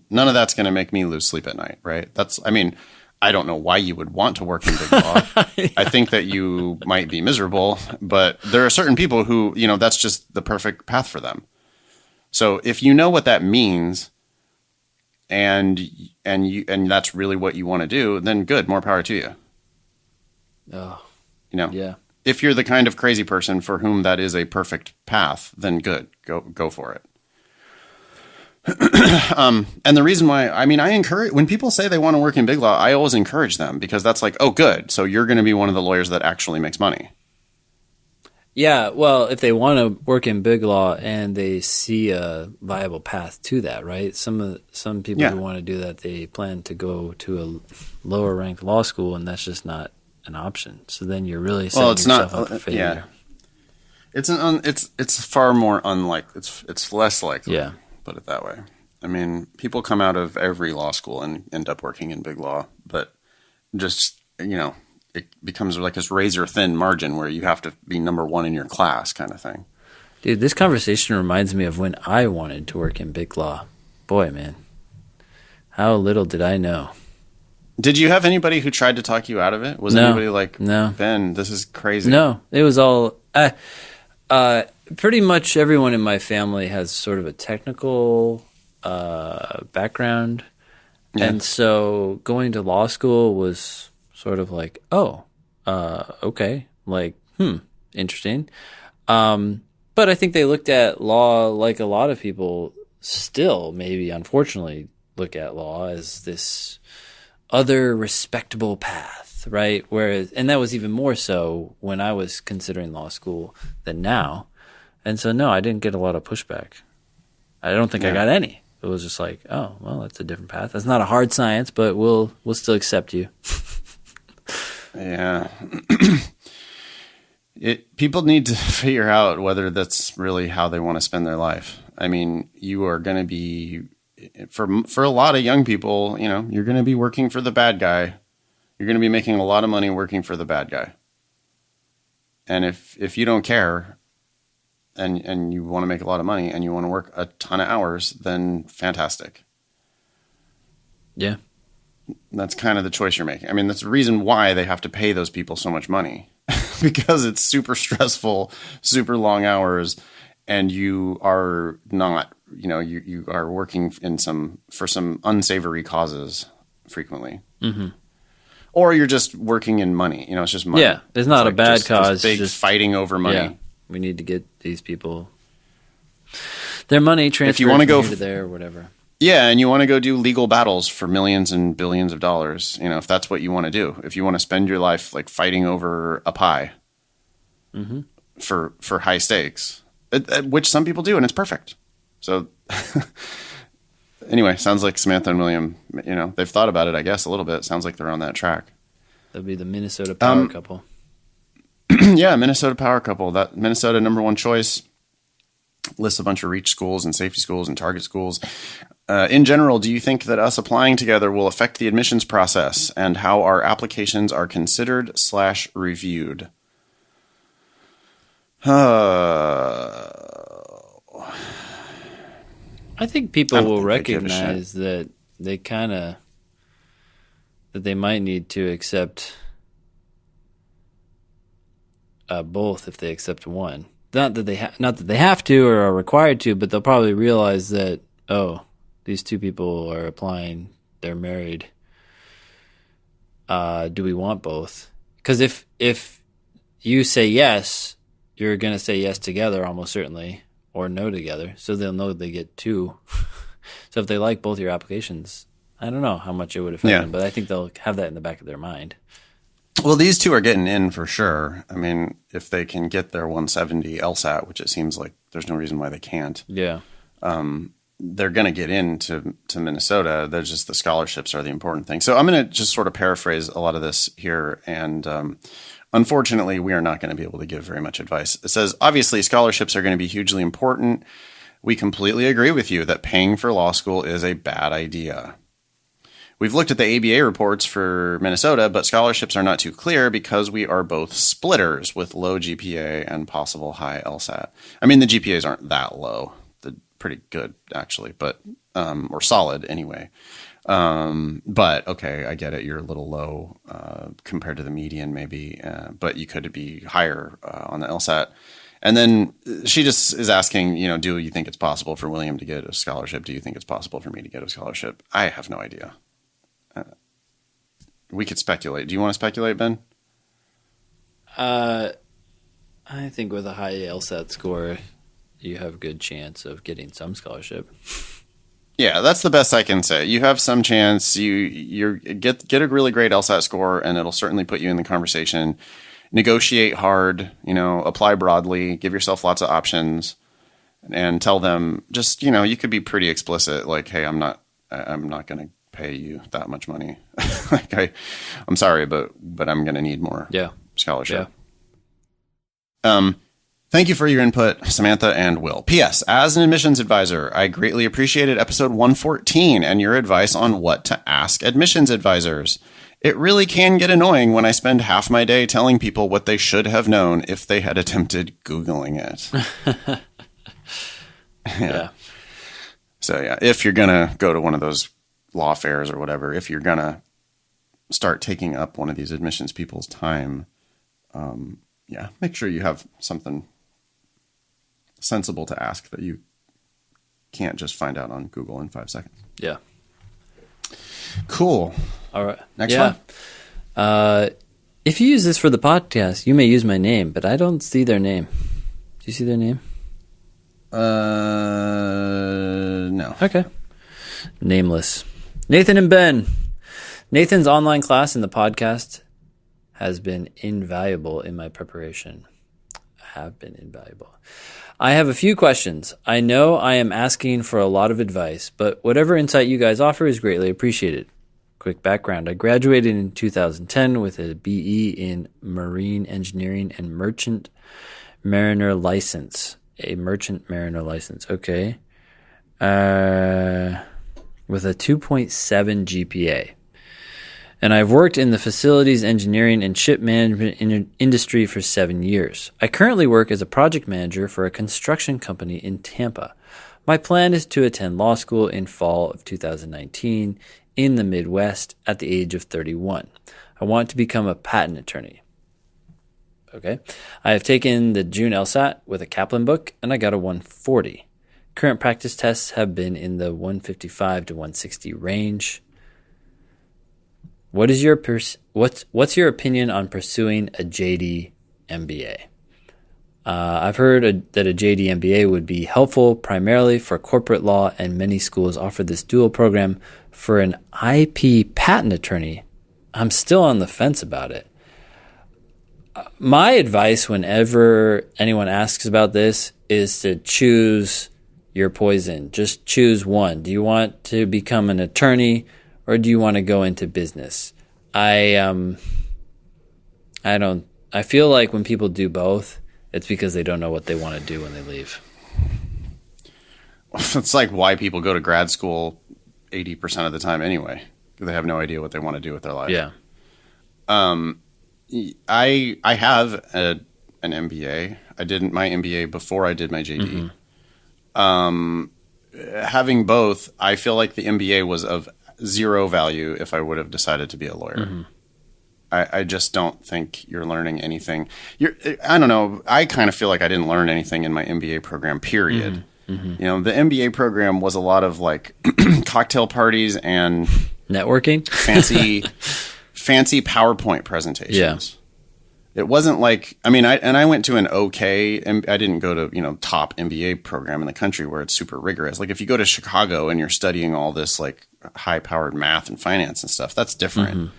None of that's going to make me lose sleep at night, right? I don't know why you would want to work in big law. Yeah. I think that you might be miserable, but there are certain people who, that's just the perfect path for them. So if you know what that means and that's really what you want to do, then good, more power to you. Oh. Yeah. If you're the kind of crazy person for whom that is a perfect path, then good. Go for it. And the reason why, I encourage, when people say they want to work in big law, I always encourage them because that's like, oh, good. So you're going to be one of the lawyers that actually makes money. Yeah, well, if they want to work in big law and they see a viable path to that, right? Some people who want to do that, they plan to go to a lower ranked law school, and that's just not an option. So then you're really setting yourself up for failure. Yeah, it's far more unlikely. It's less likely. Yeah, put it that way. I mean, people come out of every law school and end up working in big law, but just it becomes like this razor thin margin where you have to be number one in your class kind of thing. Dude, this conversation reminds me of when I wanted to work in big law. Boy, man, how little did I know. Did you have anybody who tried to talk you out of it? Was anybody like, no, Ben, this is crazy? No, it was all, pretty much everyone in my family has sort of a technical background. Yeah. And so going to law school was sort of like, okay, like, interesting. But I think they looked at law like a lot of people still, maybe unfortunately, look at law as this other respectable path, right? Whereas, and that was even more so when I was considering law school than now. And so, no, I didn't get a lot of pushback. I don't think I got any. It was just like, oh, well, that's a different path. That's not a hard science, but we'll still accept you. Yeah. People need to figure out whether that's really how they want to spend their life. I mean, you are going to be, for a lot of young people, you know, you're going to be working for the bad guy. You're going to be making a lot of money working for the bad guy. And if you don't care and you want to make a lot of money and you want to work a ton of hours, then fantastic. Yeah. That's kind of the choice you're making. I mean, that's the reason why they have to pay those people so much money because it's super stressful, super long hours, and you are not, you know, you are working for some unsavory causes frequently. Mm-hmm. Or you're just working in money. You know, it's just money. Yeah, it's not like a bad cause. Just big fighting over money. Yeah, we need to get these people their money transferred if you want to go here to there or whatever. Yeah, and you want to go do legal battles for millions and billions of dollars, you know, if that's what you want to do. If you want to spend your life like fighting over a pie for high stakes, which some people do, and it's perfect. So anyway, sounds like Samantha and William, you know, they've thought about it, I guess, a little bit. Sounds like they're on that track. That'd be the Minnesota power couple. Yeah, Minnesota power couple. That Minnesota #1 choice lists a bunch of reach schools and safety schools and target schools. In general, do you think that us applying together will affect the admissions process and how our applications are considered/reviewed? I think people will recognize that that they might need to accept both if they accept one. Not that they have to or are required to, but they'll probably realize that, oh, these two people are applying, they're married. Do we want both? Because if you say yes, you're going to say yes together almost certainly, or no together. So they'll know they get two. So if they like both your applications, I don't know how much it would affect them, but I think they'll have that in the back of their mind. Well, these two are getting in for sure. I mean, if they can get their 170 LSAT, which it seems like there's no reason why they can't. Yeah. They're going to get into Minnesota. There's just the scholarships are the important thing. So I'm going to just sort of paraphrase a lot of this here. And unfortunately, we are not going to be able to give very much advice. It says, obviously, scholarships are going to be hugely important. We completely agree with you that paying for law school is a bad idea. We've looked at the ABA reports for Minnesota, but scholarships are not too clear because we are both splitters with low GPA and possible high LSAT. I mean, the GPAs aren't that low. They're pretty good, actually, but or solid anyway. But okay, I get it. You're a little low compared to the median, maybe, but you could be higher on the LSAT. And then she just is asking, you know, do you think it's possible for William to get a scholarship? Do you think it's possible for me to get a scholarship? I have no idea. We could speculate. Do you want to speculate, Ben? I think with a high LSAT score, you have a good chance of getting some scholarship. Yeah, that's the best I can say. You have some chance. You get a really great LSAT score, and it'll certainly put you in the conversation. Negotiate hard, you know, apply broadly, give yourself lots of options, and tell them just, you know, you could be pretty explicit, like, hey, I'm not going to pay you that much money. Like, I'm sorry, but I'm going to need more scholarship. Yeah. Thank you for your input, Samantha and Will. P.S. As an admissions advisor, I greatly appreciated episode 114 and your advice on what to ask admissions advisors. It really can get annoying when I spend half my day telling people what they should have known if they had attempted Googling it. Yeah. So, yeah, if you're going to go to one of those law fairs or whatever, if you're going to start taking up one of these admissions people's time, make sure you have something sensible to ask that you can't just find out on Google in 5 seconds. Yeah. Cool. All right. Next one. If you use this for the podcast, you may use my name, but I don't see their name. Do you see their name? No. Okay. Nameless. Nathan and Ben. Nathan's online class and the podcast has been invaluable in my preparation. Have been invaluable. I have a few questions. I know I am asking for a lot of advice, but whatever insight you guys offer is greatly appreciated. Quick background. I graduated in 2010 with a BE in Marine Engineering and Merchant Mariner license. A Merchant Mariner license. Okay. With a 2.7 GPA. And I've worked in the facilities engineering and ship management industry for 7 years. I currently work as a project manager for a construction company in Tampa. My plan is to attend law school in fall of 2019 in the Midwest at the age of 31. I want to become a patent attorney. Okay. I have taken the June LSAT with a Kaplan book, and I got a 140. Current practice tests have been in the 155 to 160 range. What's your opinion on pursuing a JD MBA? I've heard that a JD MBA would be helpful primarily for corporate law, and many schools offer this dual program for an IP patent attorney. I'm still on the fence about it. My advice whenever anyone asks about this is to choose your poison. Just choose one. Do you want to become an attorney, or do you want to go into business? I feel like when people do both, it's because they don't know what they want to do when they leave. It's like why people go to grad school 80% of the time anyway. They have no idea what they want to do with their life. Yeah. I have an MBA. I did my MBA before I did my JD. Having both, I feel like the MBA was of zero value if I would have decided to be a lawyer. I just don't think you're learning anything. I don't know. I kind of feel like I didn't learn anything in my MBA program, period. You know, the MBA program was a lot of like cocktail parties and networking, fancy PowerPoint presentations. Yeah. It wasn't like, I mean, I went to an okay, and I didn't go to, top MBA program in the country where it's super rigorous. Like if you go to Chicago and you're studying all this like high powered math and finance and stuff, that's different.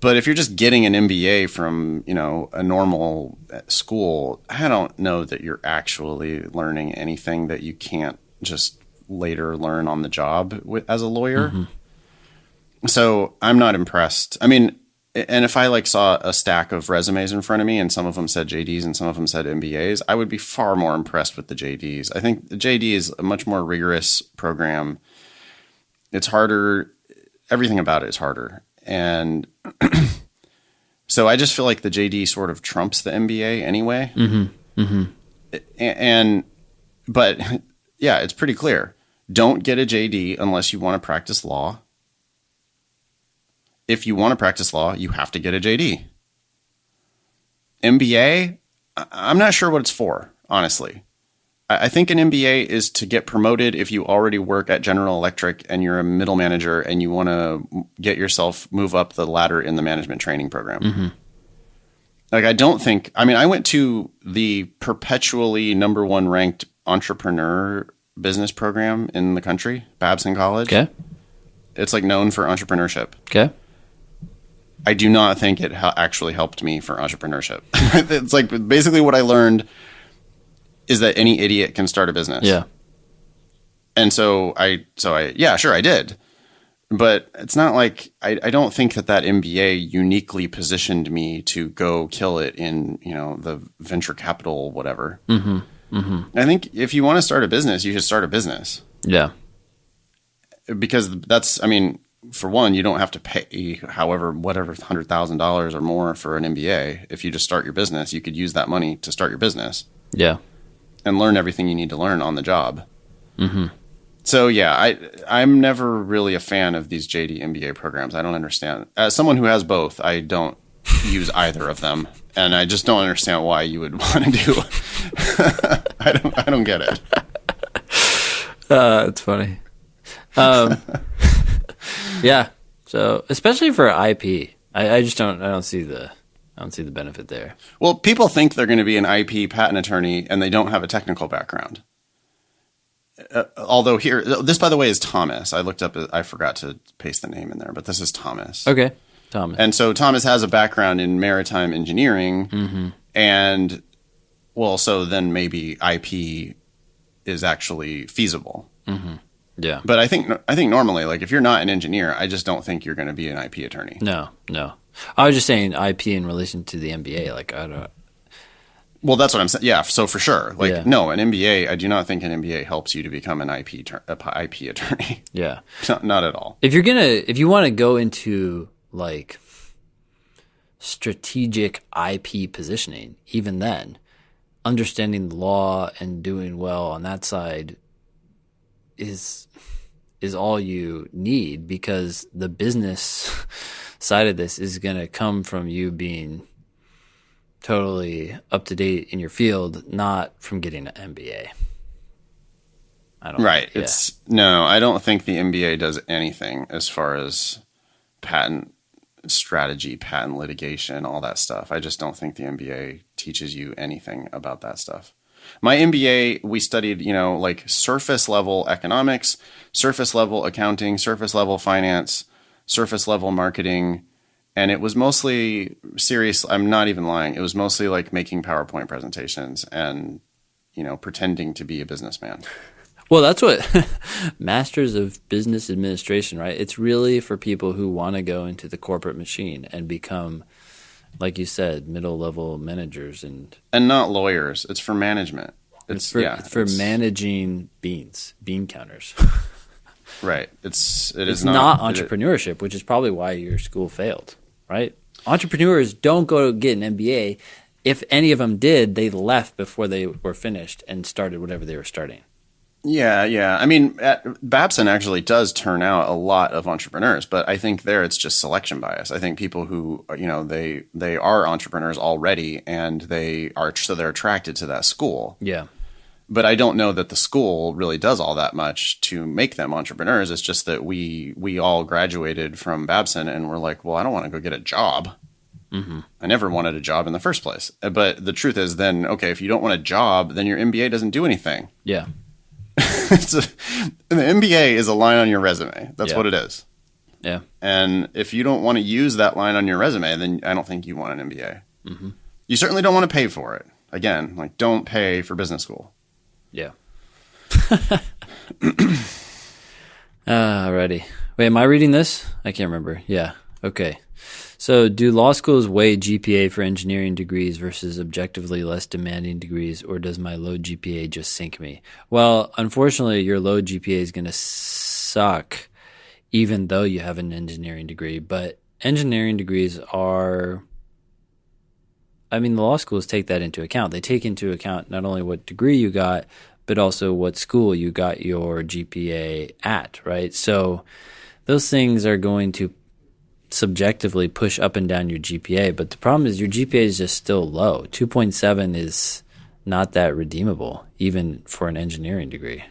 But if you're just getting an MBA from, a normal school, I don't know that you're actually learning anything that you can't just later learn on the job as a lawyer. So I'm not impressed. I mean, and if I saw a stack of resumes in front of me and some of them said JDs and some of them said MBAs, I would be far more impressed with the JDs. I think the JD is a much more rigorous program. It's harder. Everything about it is harder. And so I just feel like the JD sort of trumps the MBA anyway. But yeah, it's pretty clear. Don't get a JD unless you want to practice law. If you want to practice law, you have to get a JD. MBA, I'm not sure what it's for, honestly. I think an MBA is to get promoted if you already work at General Electric and you're a middle manager and you want to get yourself move up the ladder in the management training program. I went to the perpetually number one ranked entrepreneur business program in the country, Babson College. Okay. It's known for entrepreneurship. Okay. I do not think it actually helped me for entrepreneurship. It's basically what I learned is that any idiot can start a business. Yeah. And so I did. But it's not like I don't think that MBA uniquely positioned me to go kill it in, the venture capital, whatever. I think if you want to start a business, you should start a business. Yeah. Because for one, you don't have to pay whatever $100,000 or more for an MBA. If you just start your business, you could use that money to start your business. Yeah. And learn everything you need to learn on the job. So yeah, I'm never really a fan of these JD MBA programs. I don't understand. As someone who has both, I don't use either of them, and I just don't understand why you would want to do. I don't get it. It's funny. Yeah. So especially for IP, I don't see the benefit there. Well, people think they're going to be an IP patent attorney and they don't have a technical background. although here, this, by the way, is Thomas. I looked up, I forgot to paste the name in there, but this is Thomas. Okay. Thomas. And so Thomas has a background in maritime engineering, and well, so then maybe IP is actually feasible. Yeah. But I think normally, like if you're not an engineer, I just don't think you're going to be an IP attorney. No. I was just saying IP in relation to the MBA. Like I don't. Well, that's what I'm saying. Yeah. So for sure, like no, an MBA. I do not think an MBA helps you to become an IP attorney. Yeah. Not at all. If you want to go into like strategic IP positioning, even then, understanding the law and doing well on that side is all you need, because the business side of this is going to come from you being totally up to date in your field, not from getting an MBA. Right. Yeah. I don't think the MBA does anything as far as patent strategy, patent litigation, all that stuff. I just don't think the MBA teaches you anything about that stuff. My MBA, we studied, like surface level economics, surface level accounting, surface level finance, surface level marketing. And it was mostly serious. I'm not even lying. It was mostly like making PowerPoint presentations and, pretending to be a businessman. Well, that's what Masters of Business Administration, right? It's really for people who want to go into the corporate machine and become, like you said, middle-level managers and not lawyers. It's for management. It's for managing bean counters. Right. It's not entrepreneurship, which is probably why your school failed, right? Entrepreneurs don't go get an MBA. If any of them did, they left before they were finished and started whatever they were starting. Yeah. I mean, Babson actually does turn out a lot of entrepreneurs, but I think there it's just selection bias. I think people who, they are entrepreneurs already, and they're attracted to that school. Yeah. But I don't know that the school really does all that much to make them entrepreneurs. It's just that we all graduated from Babson and we're like, well, I don't want to go get a job. I never wanted a job in the first place. But the truth is then, okay, if you don't want a job, then your MBA doesn't do anything. Yeah. The MBA is a line on your resume. That's what it is. Yeah. And if you don't want to use that line on your resume, then I don't think you want an MBA. You certainly don't want to pay for it. Again, like don't pay for business school. Yeah. Alrighty. Wait, am I reading this? I can't remember. Yeah. Okay. So do law schools weigh GPA for engineering degrees versus objectively less demanding degrees, or does my low GPA just sink me? Well, unfortunately, your low GPA is going to suck even though you have an engineering degree. But engineering degrees are... I mean, the law schools take that into account. They take into account not only what degree you got, but also what school you got your GPA at, right? So those things are going to subjectively push up and down your GPA. But the problem is your GPA is just still low. 2.7 is not that redeemable, even for an engineering degree,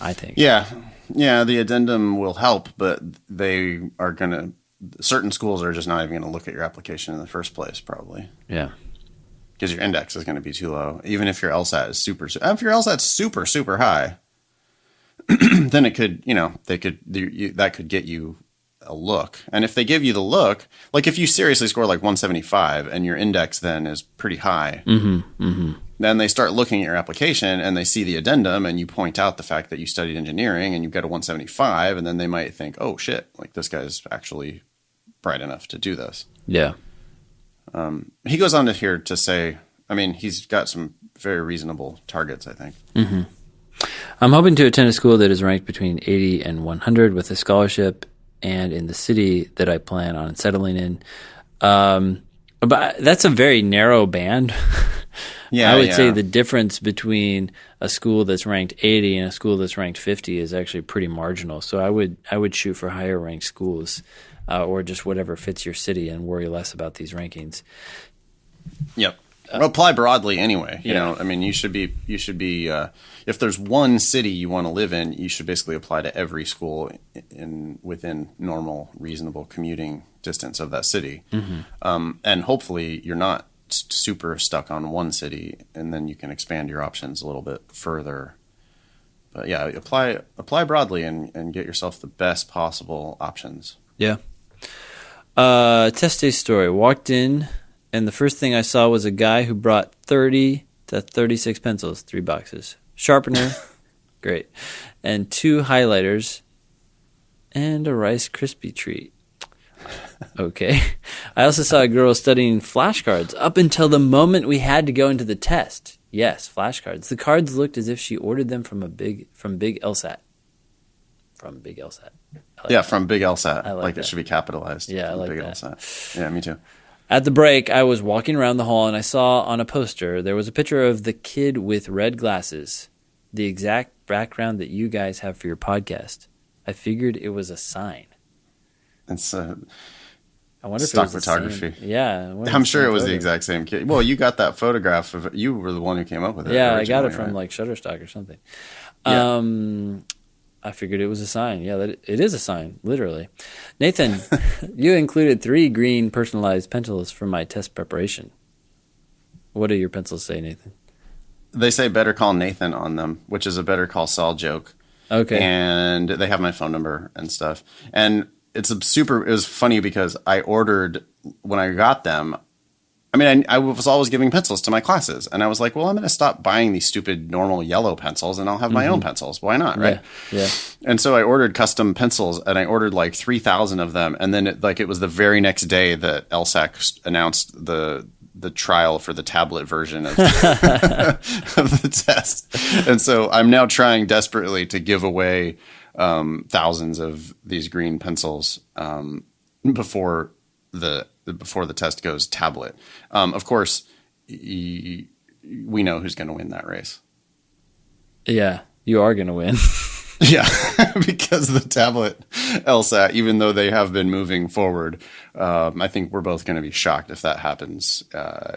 I think. Yeah, the addendum will help, but they are going to... Certain schools are just not even going to look at your application in the first place, probably. Yeah. Because your index is going to be too low. Even if your LSAT is if your LSAT's super, super high, then it could, that could get you a look. And if they give you the look, like if you seriously score like 175 and your index then is pretty high, then they start looking at your application and they see the addendum and you point out the fact that you studied engineering and you get a 175, and then they might think, oh shit, like this guy's actually bright enough to do this. Yeah. He goes on to say, I mean, he's got some very reasonable targets, I think. I'm hoping to attend a school that is ranked between 80 and 100 with a scholarship and in the city that I plan on settling in. But that's a very narrow band. I would say the difference between a school that's ranked 80 and a school that's ranked 50 is actually pretty marginal. So I would shoot for higher ranked schools, or just whatever fits your city, and worry less about these rankings. Yep. Apply broadly anyway. You know, I mean, you should be if there's one city you want to live in, you should basically apply to every school within normal, reasonable commuting distance of that city. And hopefully you're not super stuck on one city, and then you can expand your options a little bit further But yeah, apply broadly and get yourself the best possible options. Yeah. Test day story. Walked in, and the first thing I saw was a guy who brought 30 to 36 pencils, 3 boxes. Sharpener, great. And 2 highlighters, and a Rice Krispie treat. Okay. I also saw a girl studying flashcards up until the moment we had to go into the test. Yes, flashcards. The cards looked as if she ordered them from big LSAT. From big LSAT. From big LSAT. I like that. It should be capitalized. Yeah, I like big that. LSAT. Yeah, me too. At the break, I was walking around the hall and I saw on a poster there was a picture of the kid with red glasses, the exact background that you guys have for your podcast. I figured it was a sign. It's I wonder stock if it was photography. I'm sure it was the exact same kid. Well, you got that photograph of it. You were the one who came up with it. Yeah, I got it from right? like Shutterstock or something. Yeah. I figured it was a sign. Yeah, it is a sign, literally. Nathan, you included 3 green personalized pencils for my test preparation. What do your pencils say, Nathan? They say Better Call Nathan on them, which is a Better Call Saul joke. Okay. And they have my phone number and stuff. And it was funny because I ordered, when I got them, I was always giving pencils to my classes. And I was like, well, I'm going to stop buying these stupid normal yellow pencils and I'll have my own pencils. Why not, right? Yeah. And so I ordered custom pencils and I ordered like 3,000 of them. And then it was the very next day that LSAC announced the trial for the tablet version of, of the test. And so I'm now trying desperately to give away thousands of these green pencils before the test goes tablet. Of course, we know who's going to win that race. Yeah, you are going to win. Yeah, because the tablet LSAT, even though they have been moving forward, I think we're both going to be shocked if that happens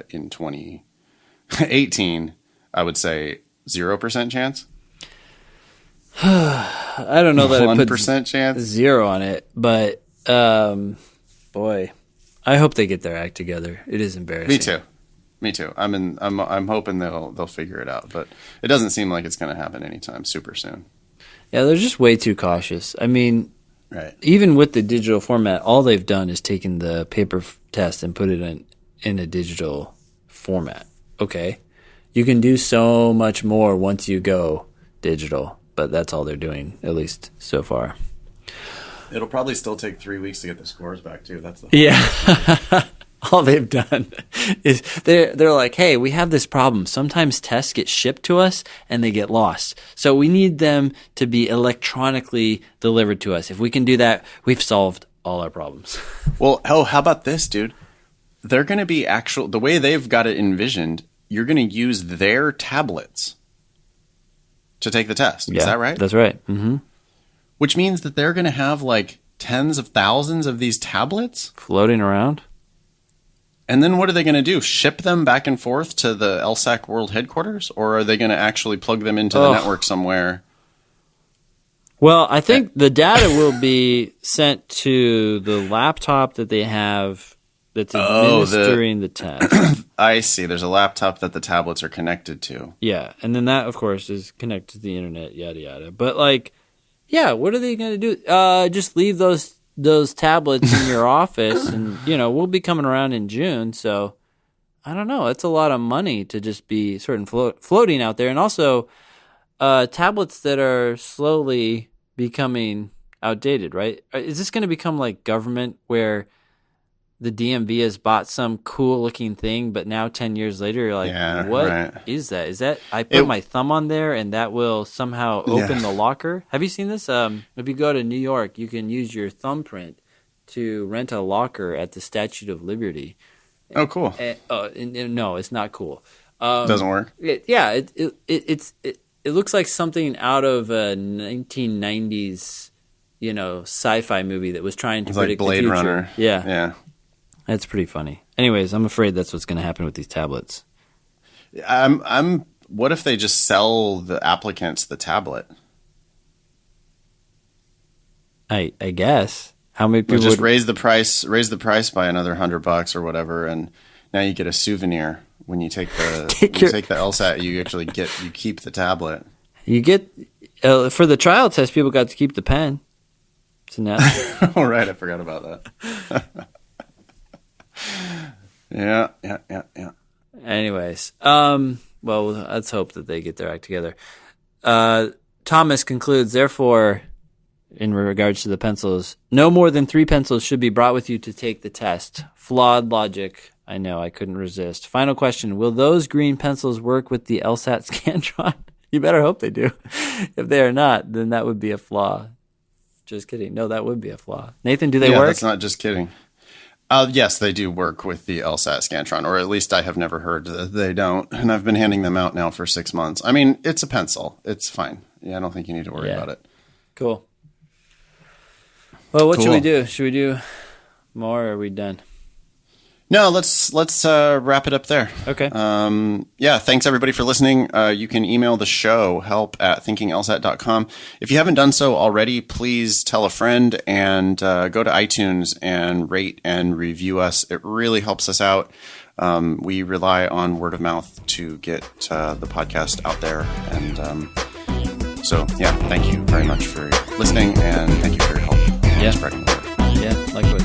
in 2018. I would say 0% chance. I don't know that I put 1% chance, 0 on it, but boy, I hope they get their act together. It is embarrassing. Me too. I'm hoping they'll figure it out, but it doesn't seem like it's going to happen anytime super soon. Yeah, they're just way too cautious. I mean, right. Even with the digital format, all they've done is taken the paper test and put it in a digital format. Okay, you can do so much more once you go digital, but that's all they're doing, at least so far. It'll probably still take 3 weeks to get the scores back too. That's the yeah. All they've done is they're like, hey, we have this problem. Sometimes tests get shipped to us and they get lost. So we need them to be electronically delivered to us. If we can do that, we've solved all our problems. Well, how about this, dude? They're going to be the way they've got it envisioned, you're going to use their tablets to take the test. Yeah, is that right? That's right. Mm-hmm. Which means that they're going to have like tens of thousands of these tablets floating around. And then what are they going to do? Ship them back and forth to the LSAC World Headquarters? Or are they going to actually plug them into the network somewhere? Well, I think the data will be sent to the laptop that they have that's administering the test. I see. There's a laptop that the tablets are connected to. Yeah, and then that, of course, is connected to the internet, yada, yada. But, like, yeah, what are they going to do? Just leave those tablets in your office, and we'll be coming around in June, so I don't know. It's a lot of money to just be sort of floating out there, and also tablets that are slowly becoming outdated, right? Is this going to become like government where the DMV has bought some cool looking thing, but now 10 years later you're like, what is that? Is that I put my thumb on there and that will somehow open the locker? Have you seen this? If you go to New York, you can use your thumbprint to rent a locker at the Statue of Liberty. Oh, cool. No, it's not cool. Doesn't work. It looks like something out of a 1990s, sci-fi movie that was trying to predict like Blade the future. Runner. Yeah. That's pretty funny. Anyways, I'm afraid that's what's going to happen with these tablets. What if they just sell the applicants the tablet? I guess. How many people just raise the price by another $100 or whatever, and now you get a souvenir when you take the LSAT. You keep the tablet. You get For the trial test, people got to keep the pen. So now, all right, I forgot about that. Yeah. Anyways, well, let's hope that they get their act together. Thomas concludes, therefore, in regards to the pencils, no more than 3 pencils should be brought with you to take the test. Flawed logic. I know, I couldn't resist. Final question, will those green pencils work with the LSAT Scantron? You better hope they do. If they are not, then that would be a flaw. Just kidding. No, that would be a flaw. Nathan, do they work? That's not just kidding. Yes, they do work with the LSAT Scantron, or at least I have never heard that they don't. And I've been handing them out now for 6 months. I mean, it's a pencil. It's fine. Yeah, I don't think you need to worry about it. Cool. Well, what should we do? Should we do more, or are we done? No, let's wrap it up there. Okay. Thanks everybody for listening. You can email the show, help@thinkinglsat.com. If you haven't done so already, please tell a friend and go to iTunes and rate and review us. It really helps us out. We rely on word of mouth to get the podcast out there. And thank you very much for listening, and thank you for your help spreading the word. Yeah, likewise.